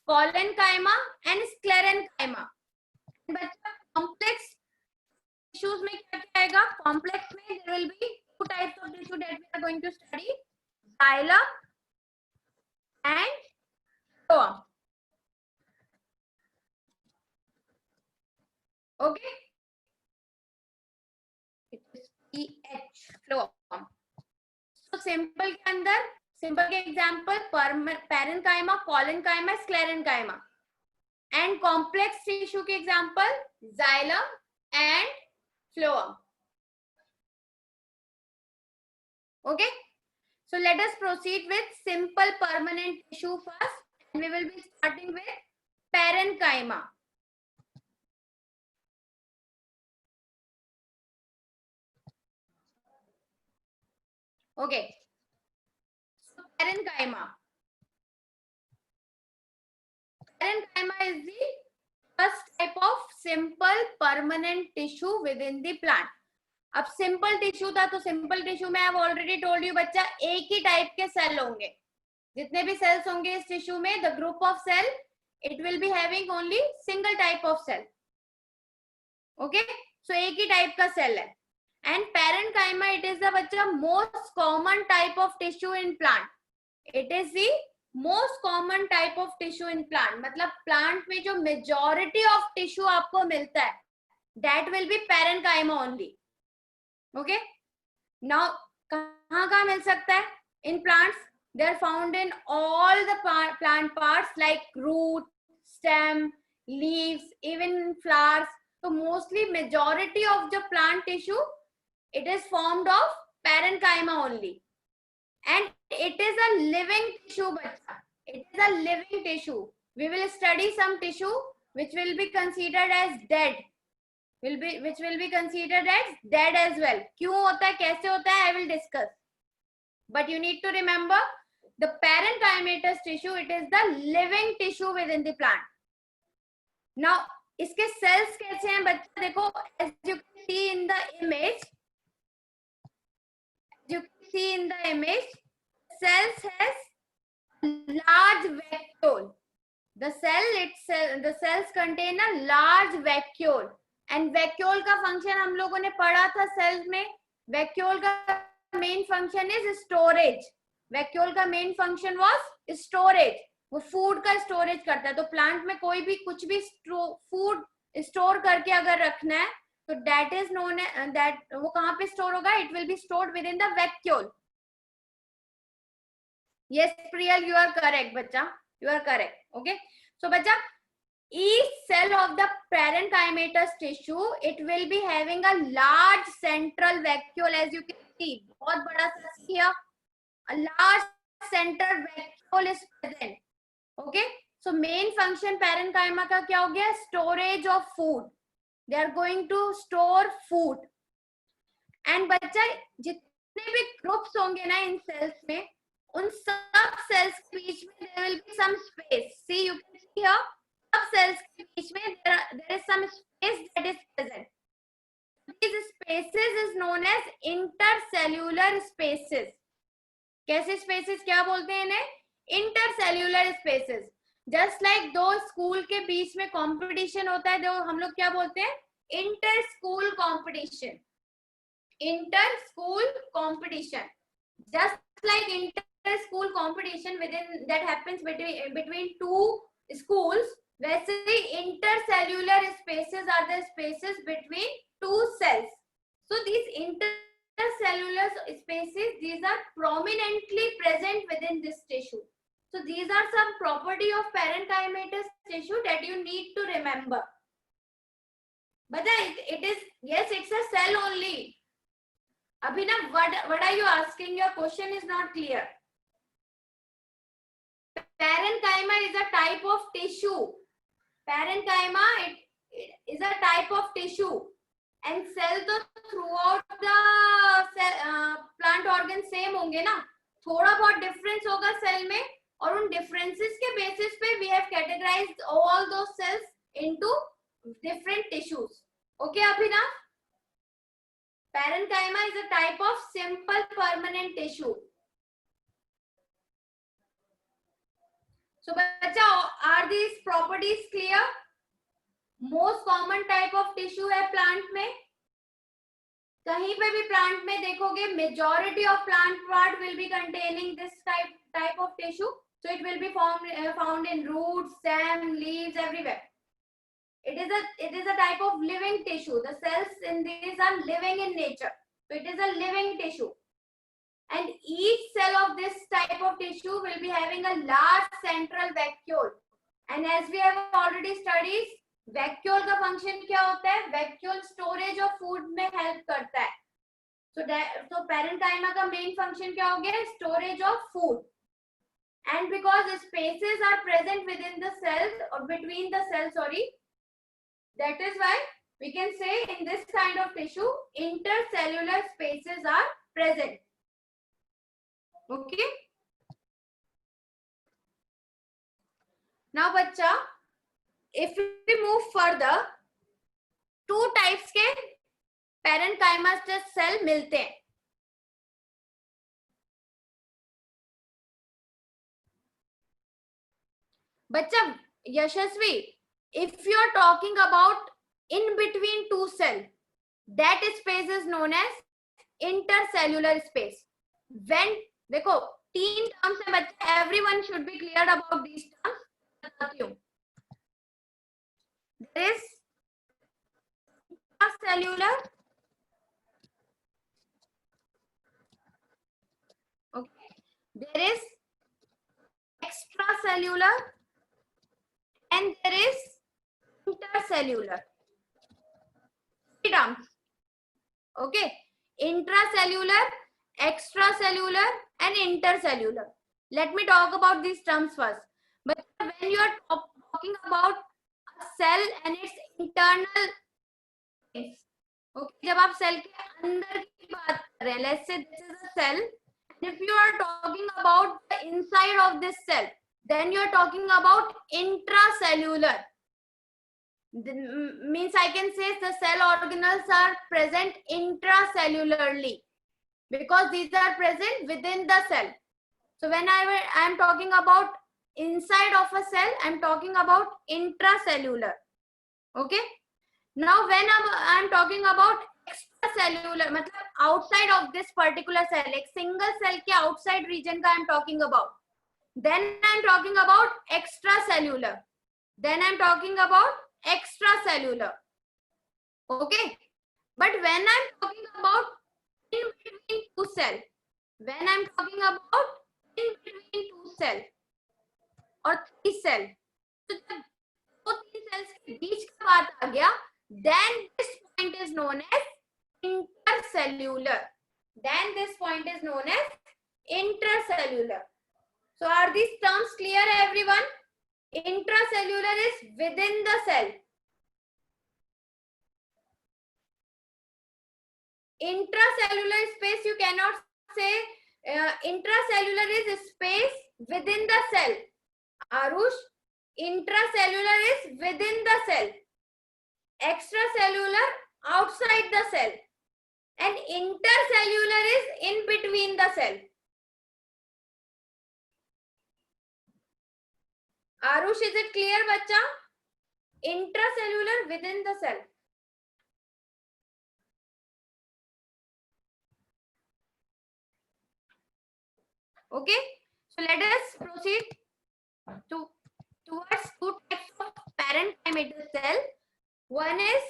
collenchyma and sclerenchyma. बच्चा complex tissues में क्या क्या आएगा? Complex में there will be 2 types of tissue that we are going to study, xylem and phloem. Okay, it is PH phloem. So simple के अंदर, simple के example parenchyma, collenchyma, sclerenchyma, and complex tissue के example xylem and phloem. Okay, so let us proceed with simple permanent tissue first, and we will be starting with parenchyma. Okay, so parenchyma. Parenchyma is the first type of simple permanent tissue within the plant. अब simple tissue था, तो simple tissue में I have already told you बच्चा एक ही type के cell होंगे. जितने भी सेल्स होंगे इस टिश्यू में, the group of cell, it will be having only single type of cell. Okay, so एक ही टाइप का सेल है. And parenchyma, it is the बच्चा most common type of tissue in plant. It is the most common type of tissue in plant. मतलब plant में जो majority of tissue आपको मिलता है, that will be parenchyma only. Okay. Now कहाँ मिल सकता है? In plants, they are found in all the plant parts like root, stem, leaves, even flowers. So mostly majority of the plant tissue, it is formed of parenchyma only, and it is a living tissue, bachcha. It is a living tissue. We will study some tissue which will be considered as dead, which will be considered as dead as well. क्यों होता है, कैसे होता है, I will discuss. But you need to remember the parenchymatous tissue. It is the living tissue within the plant. Now इसके cells कैसे हैं बच्चा? देखो, as you can see in the image. You can see in the image, cells has large vacuole. The cells contain a large vacuole, and vacuole का function हम लोगों ने पढ़ा था cells में. Vacuole का main function is storage. Vacuole का main function was storage. वो food का storage करता है. तो plant में कोई भी कुछ भी food store करके अगर रखना है, So that is known as that वो कहाँ पे store होगा? It will be stored within the vacuole. Yes, Priyal, you are correct, बच्चा. You are correct. Okay. So बच्चा, each cell of the parenchymatous tissue, it will be having a large central vacuole, as you can see. बहुत बड़ा सा here. A large central vacuole is present. Okay. So main function parenchyma का क्या हो गया? Storage of food. They are going to store food. And बच्चा, जितने भी groups होंगे ना इन cells में, उन सब cells के बीच में there will be some space. See, you can see here, सब cells के बीच में there is some space that is present. These spaces is known as intercellular spaces. कैसे spaces क्या बोलते हैं इन्हें? Intercellular spaces. Just like दो स्कूल के बीच में कंपटीशन होता है, जो हम लोग क्या बोलते हैं? Inter school competition. Inter school competition. Just like inter school competition within that happens between two schools, वैसे ही intercellular spaces are the spaces between two cells. So these intercellular spaces, these are prominently present within this tissue. So these are some property of parenchymatous tissue that you need to remember. But it is, yes, it's a cell only. Abhinav, what are you asking? Your question is not clear. Parenchyma is a type of tissue. Parenchyma it is a type of tissue. And cell तो throughout the plant organ same होंगे ना. थोड़ा बहुत difference होगा cell में, और उन differences के basis पे we have categorized all those cells into different tissues. Okay, Abhinav? Parenchyma is a type of simple permanent tissue. So, बच्चा, are these properties clear? Most common type of tissue है plant में. कहीं पे भी plant में देखोगे, majority of plant part will be containing this type of tissue. So it will be found in roots, stem, leaves, everywhere. It is a type of living tissue. The cells in these are living in nature. So it is a living tissue. And each cell of this type of tissue will be having a large central vacuole. And as we have already studied, vacuole का function क्या होता है? Vacuole storage of food में help करता है. So parenchyma का main function क्या हो गया? Storage of food. And because the spaces are present within the cells or between the cells, that is why we can say in this kind of tissue, intercellular spaces are present. Okay. Now, बच्चा, if we move further, two types के parenchymatous cell मिलते हैं. बच्चा, यशस्वी, if you are talking about in between two cells, that space is known as intercellular space. When देखो 3 terms है बच्चा, everyone should be clear about these terms. बताती हूँ. There is intracellular, okay. There is extracellular, and there is intercellular. 3 terms. Okay. Intracellular, extracellular, and intercellular. Let me talk about these terms first. But when you are talking about a cell and its internal things, okay, जब आप cell के अंदर की बात कर रहे हैं, let's say this is a cell, and if you are talking about the inside of this cell, then you are talking about intracellular. Means I can say the cell organelles are present intracellularly because these are present within the cell. So when I am talking about inside of a cell, I am talking about intracellular. Okay. Now when I am talking about extracellular, मतलब outside of this particular cell, एक single cell के outside region का I am talking about. Then I am talking about extracellular. Then I am talking about extracellular. Okay. But when I'm talking about in between two cell, when I'm talking about in between two cell or three cell, तो जब दो तीन cells के बीच का बात आ गया, then this point is known as intercellular. Then this point is known as intracellular. So are these terms clear, everyone? Intracellular is within the cell. Intracellular space, you cannot say intracellular is space within the cell. Arush, intracellular is within the cell. Extracellular outside the cell. And intercellular is in between the cell. Arush, is it clear, bacha? Intracellular within the cell. Okay, so let us proceed towards two types of parenchymatous cell. One is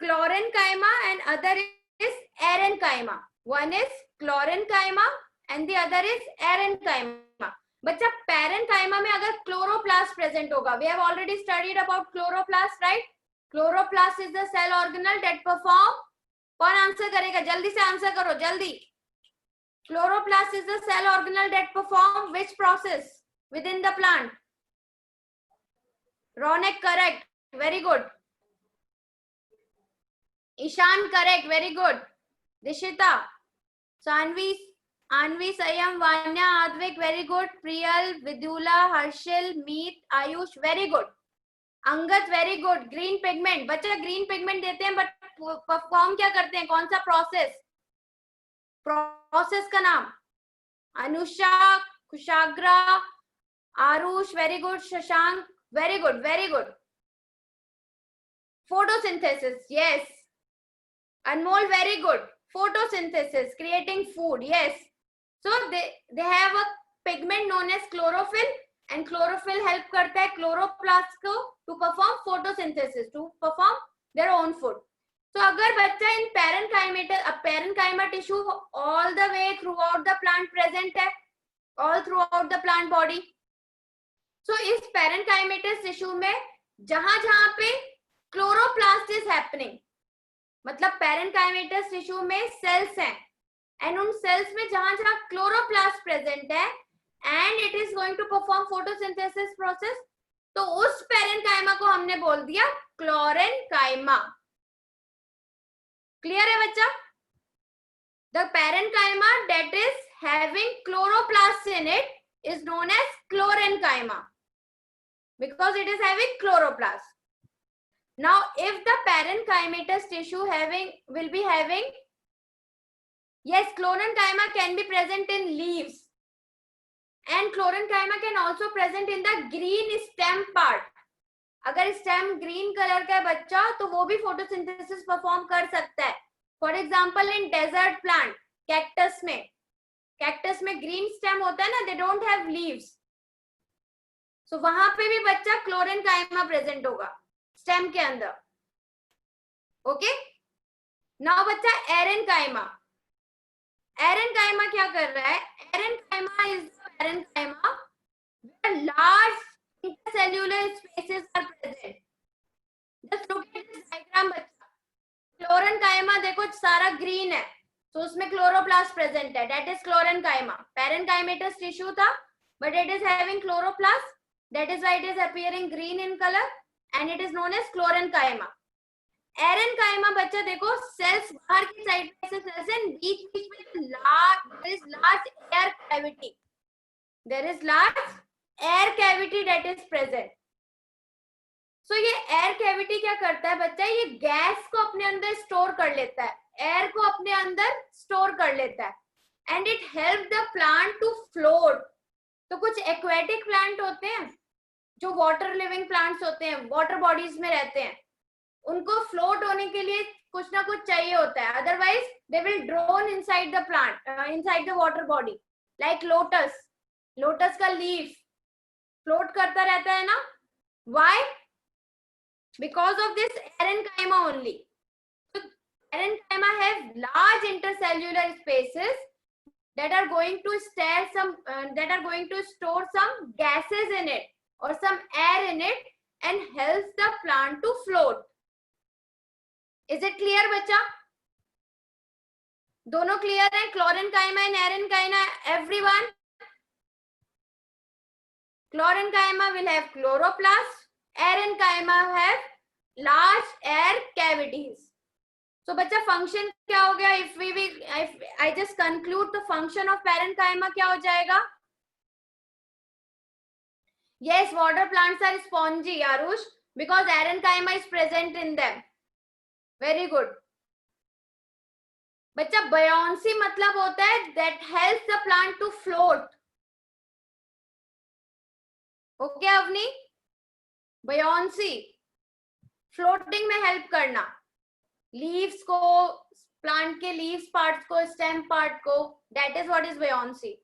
chlorenchyma and other is arenchyma. One is chlorenchyma and the other is arenchyma. बच्चा parenchyma में अगर chloroplast present होगा, we have already studied about chloroplast, right? Chloroplast is the cell organelle that perform. कौन answer करेगा? जल्दी से answer करो, जल्दी. Chloroplast is the cell organelle that perform which process within the plant? Ronak, correct. Very good. Ishan, correct. Very good. Dishita, Sanvi, Anvi, Sayam, Vanya, Advik, very good. Priyal, Vidula, Harshil, Meet, Ayush, very good. Angat, very good. Green pigment. बच्चा green pigment देते हैं, but perform क्या करते हैं? कौन सा process? Process का नाम? Anusha, Kushagra, Arush, very good. Shashank, very good, very good. Photosynthesis, yes. Anmol, very good. Photosynthesis, creating food, yes. So they have a pigment known as chlorophyll, and chlorophyll help करता है chloroplast को to perform photosynthesis, to perform their own food. So अगर बच्चा in parenchyma tissue all the way throughout the plant present है, all throughout the plant body. So इस parenchymatous tissue में जहां जहां पे chloroplast is happening, मतलब parenchymatous tissue में cells हैं, and उन cells में जहां जहां chloroplast present है and it is going to perform photosynthesis process, तो उस parenchyma को हमने बोल दिया chlorenchyma. Clear है बच्चा? The parenchyma that is having chloroplasts in it is known as chlorenchyma because it is having chloroplast. Now, if the parenchymatous tissue will be having, yes, chlorenchyma can be present in leaves, and chlorenchyma can also present in the green stem part. अगर stem green colour का है बच्चा तो वो भी photosynthesis perform कर सकता है. For example in desert plant, cactus में ग्रीन स्टेम होता है ना, they don't have leaves, so वहां पे भी बच्चा क्लोरेनकाइमा प्रेजेंट होगा स्टेम के अंदर. ओके, नाउ बच्चा एरेनकाइमा क्या कर रहा है? Aerenchyma is parenchyma where large intercellular spaces are present. Just look at this diagram बच्चा. क्लोरेनकाइमा देखो सारा ग्रीन है, तो उसमें क्लोरोप्लास्ट प्रेजेंट है, that is chlorenchyma. Parenchymatous tissue था, but it is having chloroplast, that is why it is appearing green in color and it is known as chlorenchyma. Aerenchyma बच्चा देखो सेल्स बाहर की साइड पे ऐसे सेल्स हैं, बीच में there is large air cavity. There is large air cavity that is present. So ये air cavity क्या करता है बच्चा? ये गैस को अपने अंदर स्टोर कर लेता है, एयर को अपने अंदर स्टोर कर लेता है, and it helps the plant to float. तो कुछ aquatic plant होते हैं जो water living plants होते हैं, water bodies में रहते हैं, उनको float होने के लिए कुछ ना कुछ चाहिए होता है, otherwise they will drown inside the plant, inside the water body. Like lotus का leaf float करता रहता है ना. Why? Because of this erenchyma only. So parenchyma have large intercellular spaces that are going to store some gases in it or some air in it and helps the plant to float. Is it clear, बच्चा? दोनों clear है? Chlorenchyma and parenchyma, everyone? Chlorenchyma will have chloroplast. Parenchyma have large air cavities. So बच्चा function क्या हो गया? If I just conclude the function of parenchyma क्या हो जाएगा? Yes, water plants are spongy, Arush, because parenchyma is present in them. Very good. बच्चा buoyancy मतलब होता है that helps the plant to float. Okay, Avni? Buoyancy. Floating में help करना. Leaves को, plant के leaves parts को, stem part को, that is what is buoyancy.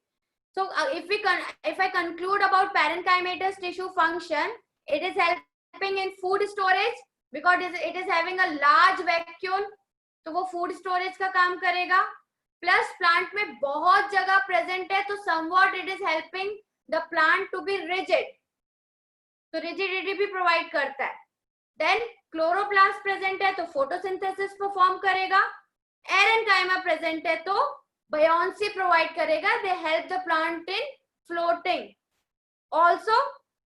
So if I conclude about parenchymatous tissue function, it is helping in food storage because it is having a large vacuole, तो वो food storage का काम करेगा. Plus plant में बहुत जगह present है, तो somewhat it is helping the plant to be rigid. तो rigidity भी provide करता है. Then chloroplast present है, तो photosynthesis perform करेगा. Parenchyma present है, तो buoyancy provide करेगा. They help the plant in floating. Also,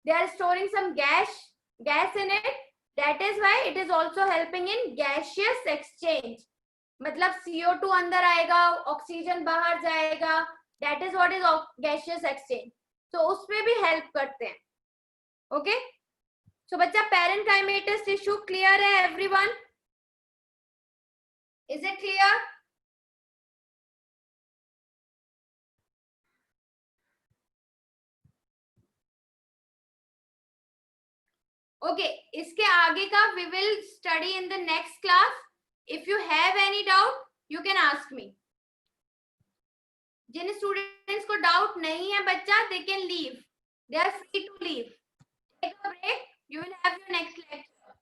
they are storing some gas in it. That is why it is also helping in gaseous exchange. मतलब CO2 अंदर आएगा, oxygen बाहर जाएगा. That is what is gaseous exchange. So उसमें भी help करते हैं. Okay? So बच्चा parenchymatous tissue clear है everyone? Is it clear? Okay, इसके आगे का we will study in the next class. If you have any doubt, you can ask me. Jin students को doubt नहीं है बच्चा, they can leave. They are free to leave. Take a break. You will have your next lecture.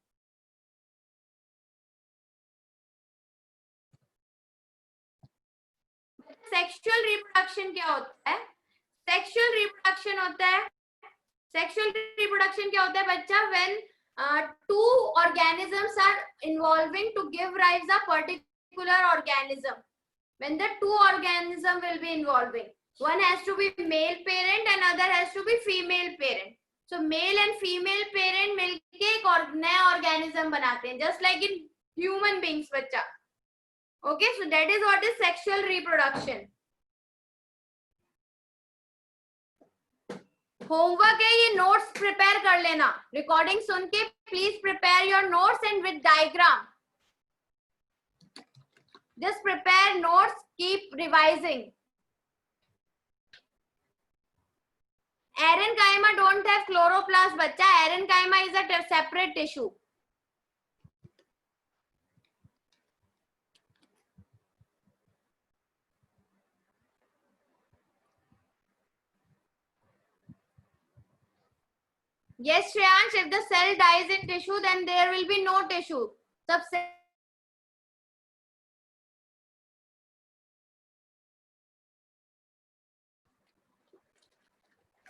Sexual reproduction क्या होता है? Sexual reproduction होता है. Sexual reproduction क्या होता है बच्चा? When two organisms are involving to give rise a particular organism. When the two organisms will be involving, one has to be male parent and other has to be female parent. So male and female parent मिलके एक और नया organism बनाते हैं, just like in human beings बच्चा. Okay, so that is what is sexual reproduction. Homework है, ये notes prepare कर लेना. रिकॉर्डिंग सुन के please prepare your notes and with diagram. Just prepare notes, keep revising. Parenchyma don't have chloroplast बच्चा. Parenchyma is a separate tissue. Yes, Shreyansh, if the cell dies in tissue, then there will be no tissue.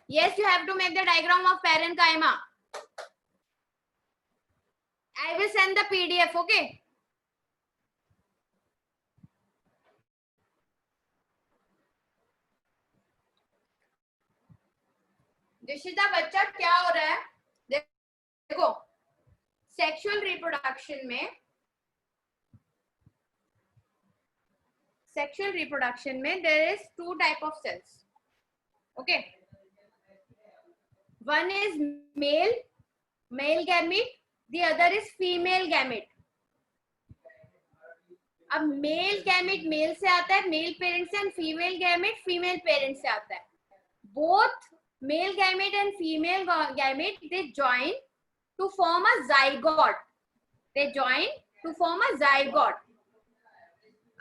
Yes, you have to make the diagram of parenchyma. I will send the PDF, okay? Dishita बच्चा क्या हो रहा है? देखो, sexual reproduction में there is two type of cells. Okay. One is male gamete, the other is female gamete. अब male gamete male से आता है, मेल पेरेंट से, and female gamete female parent से आता है. Both male gamete and female gamete, they join to form a zygote.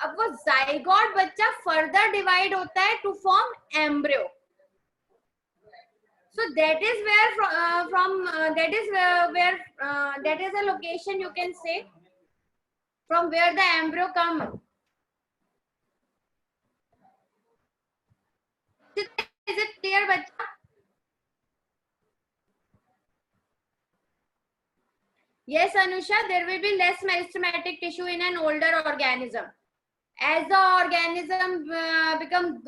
अब वो zygote बच्चा further divide होता है to form embryo. So that is where that is a location you can say From where the embryo come? Is it clear, bacha? Yes, Anusha, there will be less meristematic tissue in an older organism. As the organism become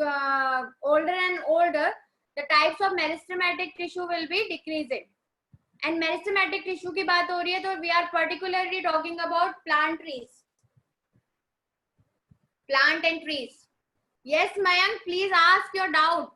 older and older, the types of meristematic tissue will be decreasing. And meristematic tissue की बात हो रही है, तो we are particularly talking about plant trees. Plant and trees. Yes, Mayank, please ask your doubt.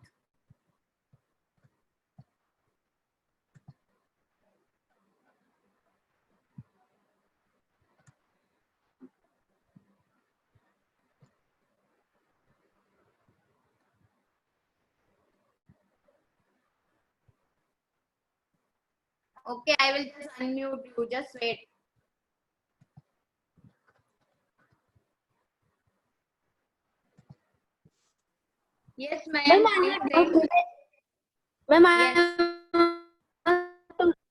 Okay, I will just unmute you. Just wait. Yes, Mayank. Ma'am, Yes.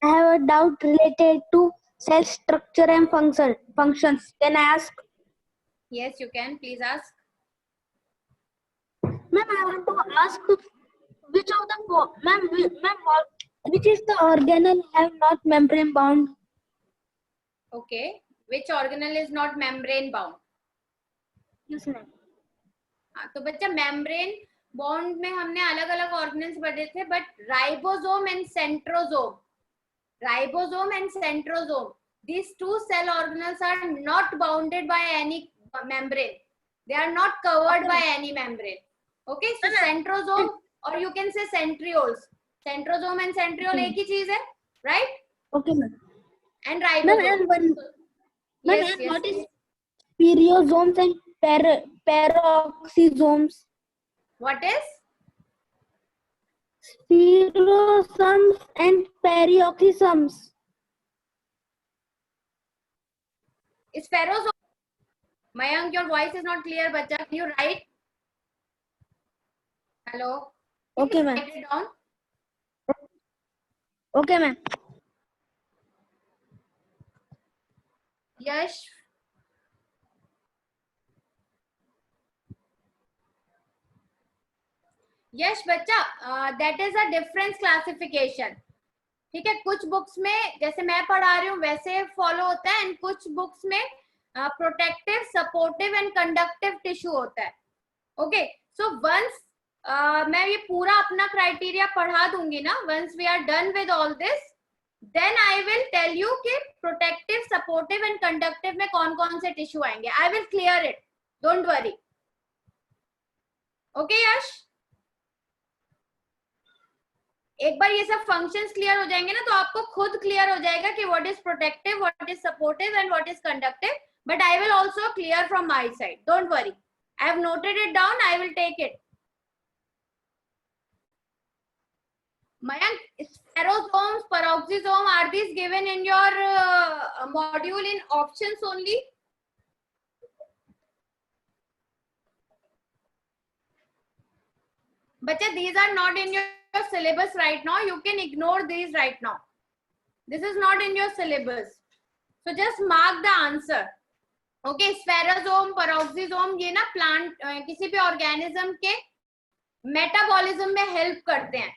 I have a doubt related to cell structure and functions. Can I ask? Yes, you can. Please ask. Ma'am, I want to ask which of the which is the organelle have not membrane bound? Okay. Which organelle is not membrane bound? Yes, ma'am. हाँ, तो बच्चा membrane bond में हमने अलग अलग organelles पढ़े थे, but ribosome and centrosome, these two cell organelles are not bounded by any membrane. They are not covered by any membrane. Okay, so centrosome, or you can say centrioles. Centrosome and centriole एक ही चीज है, right? Okay, ma'am. And ribosome. Ma'am, Yes, and yes. what is periosomes and peroxisomes? What is? Spirosomes and peroxisomes. Spherosome. Mayank, your voice is not clear, bacha. Can you write? Hello. Okay, ma'am. Write it down. Okay, ma'am. Yash. यश बच्चा, that is a difference classification. ठीक है, कुछ books में जैसे मैं पढ़ा रही हूँ वैसे फॉलो होता है, एंड कुछ बुक्स में protective, supportive and conductive tissue होता है. ओके, सो वंस मैं ये पूरा अपना क्राइटेरिया पढ़ा दूंगी ना, once we are done with all this, then I will tell you कि प्रोटेक्टिव, सपोर्टिव एंड कंडक्टिव में कौन कौन से टिश्यू आएंगे. I will clear it, don't worry. Okay Yash, एक बार ये सब फंक्शंस क्लियर हो जाएंगे ना, तो आपको खुद क्लियर हो जाएगा कि what is protective, what is supportive and what is conductive. But I will also clear from my side, don't worry. I have noted it down, I will take it. Mayank, spherosomes, peroxisome, are these given in your module in options only? Bacha, these are not in your syllabus right now. You can ignore these right now. This is not in your syllabus. So just mark the answer. Okay, spherosome, peroxisome, ये ना plant किसी भी organism के metabolism में help करते हैं.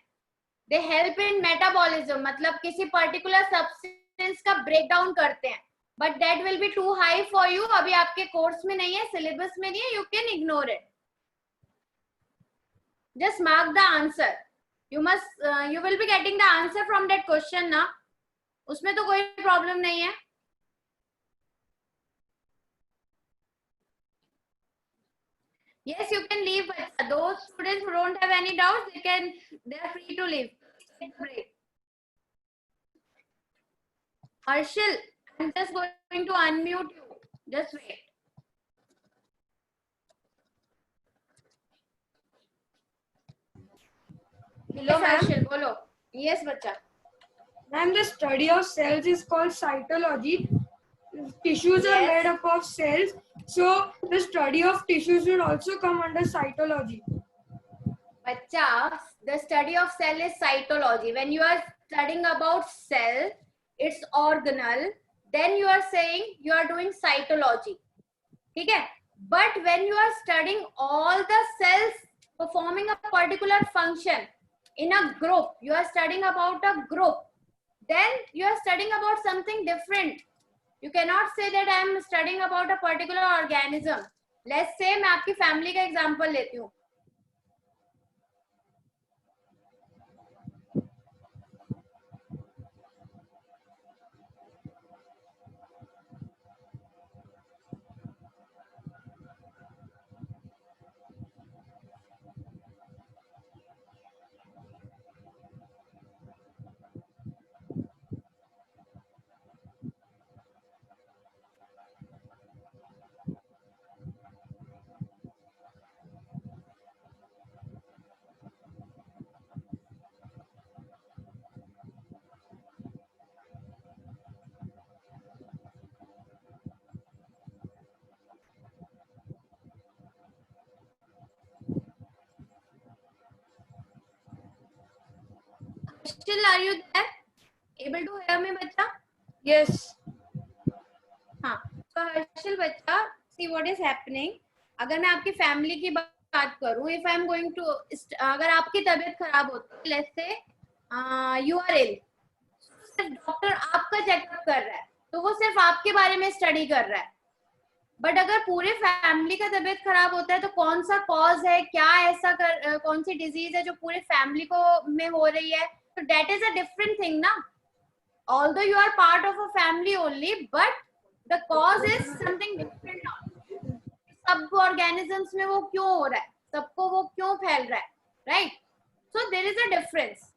They help in metabolism, मतलब किसी पर्टिकुलर सब्सटेंस का ब्रेक डाउन करते हैं. But that will be too high for you. अभी आपके कोर्स में नहीं है, सिलेबस में नहीं है, you can ignore it. Just mark the answer. You must you will be getting the answer from that question ना, उसमें तो कोई प्रॉब्लम नहीं है. Yes, you can leave, but those students who don't have any doubts, they are free to leave. Take a break. Harshil, I'm just going to unmute you. Just wait. Hello, Yes, Harshil, bolo. Yes, bacha. Ma'am, the study of cells is called cytology. Tissues are Yes. made up of cells, so the study of tissues will also come under cytology. Bacha, the study of cell is cytology. When you are studying about cell, its organelle, then you are saying you are doing cytology. ठीक है. But when you are studying all the cells performing a particular function in a group, you are studying about a group, then you are studying about something different. You cannot say that I am studying about a particular organism. Let's say मैं आपकी family का example लेती हूँ. Still, are you there? Able to hear me, बच्चा? Yes. हाँ. So Harshal बच्चा, see what is happening. अगर मैं आपकी फैमिली की बात करूँ, if I am going to, अगर आपकी तबीयत खराब होती है, let's say you are ill, doctor आपका चेकअप कर रहा है, तो वो सिर्फ आपके बारे में स्टडी कर रहा है. बट अगर पूरे फैमिली का तबीयत खराब होता है, तो कौन सा कॉज है, क्या ऐसा कौन सी डिजीज है जो पूरे फैमिली को में हो रही है, तो that is a different thing ना. Although you are part of a family only, but the cause is something different ना. सब ऑर्गेनिजम्स में वो क्यों हो रहा है, सबको वो क्यों फैल रहा है, right? So there is a difference.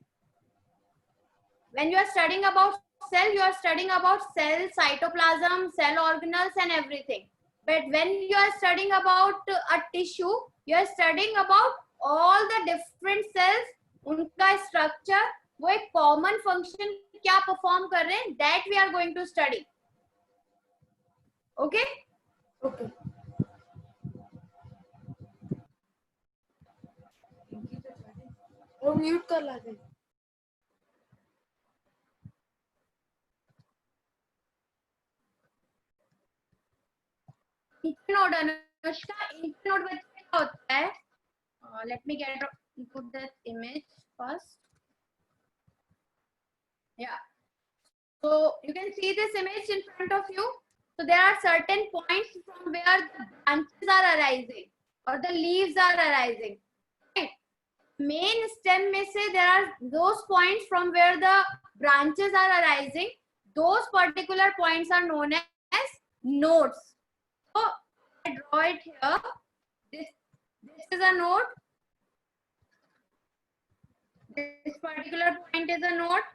When you are studying about cell, you are studying about cell, cytoplasm, cell organelles and everything. But when you are studying about a tissue, you are studying about all the different cells, उनका structure, वो एक common function क्या perform कर रहे हैं, that we are going to study. Okay? Okay. वो mute कर ला दे. Internode, Anushka, internode बच्चे क्या होता है? Let me put that image first. Yeah. So you can see this image in front of you. So there are certain points from where the branches are arising or the leaves are arising. Right? Main stem में से there are those points from where the branches are arising. Those particular points are known as nodes. So I draw it here. This is a node. This particular point is a node.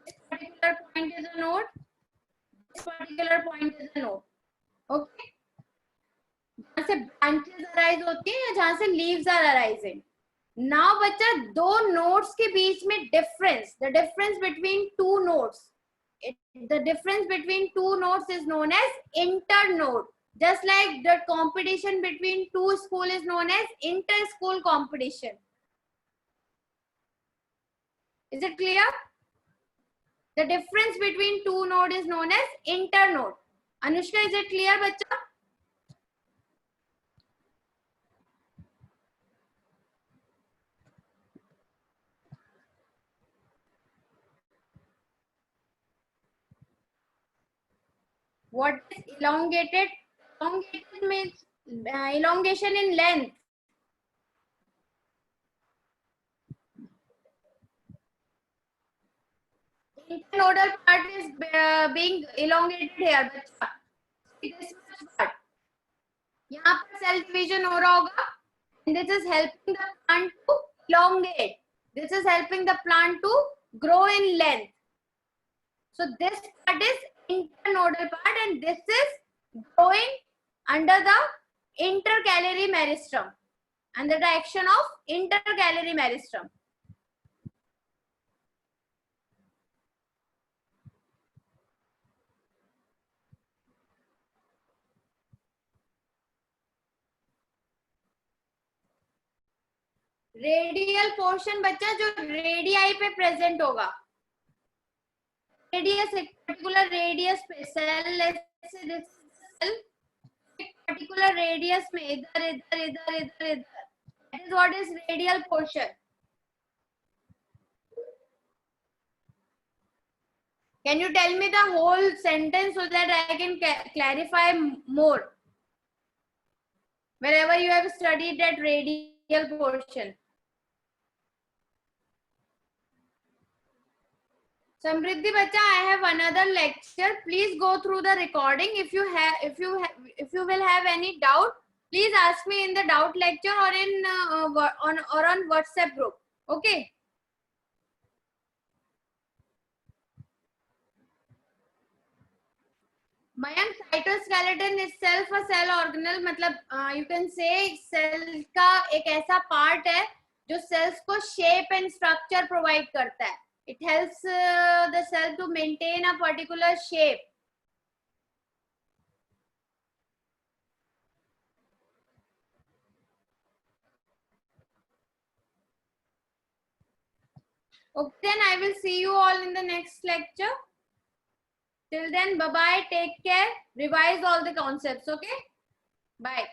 This particular point is a node. This particular point is a node. Okay. जहाँ से branches arise होती हैं या जहाँ से leaves are arising. Now बच्चा दो nodes के बीच में difference, the difference between two nodes, the difference between two nodes is known as internode. Just like the competition between two schools is known as inter-school competition. Is it clear? The difference between two nodes is known as internode. Anushka, is it clear, bacha? What is elongated? Elongated means elongation in length. Internodal part is being elongated here. This part. यहाँ पर cell division हो रहा होगा. And this is helping the plant to elongate. This is helping the plant to grow in length. So this part is internodal part, and this is growing under the intercalary meristem, under the action of intercalary meristem. Radial portion बच्चा जो radii पे present होगा, radius एक particular radius पे cell, let's say this cell, एक particular radius में इधर इधर इधर इधर इधर, that is what is radial portion. Can you tell me the whole sentence so that I can clarify more? Wherever you have studied that radial portion. Samriddhi bacha, I have another lecture. Please go through the recording. If you will have any doubt, please ask me in the doubt lecture or in on WhatsApp group. Okay. Mayank, cytoskeleton itself a cell organelle, मतलब you can say cell का एक ऐसा part है जो cells को shape and structure provide करता है. It helps the cell to maintain a particular shape. Okay, then I will see you all in the next lecture. Till then, bye-bye, take care, revise all the concepts, okay? Bye.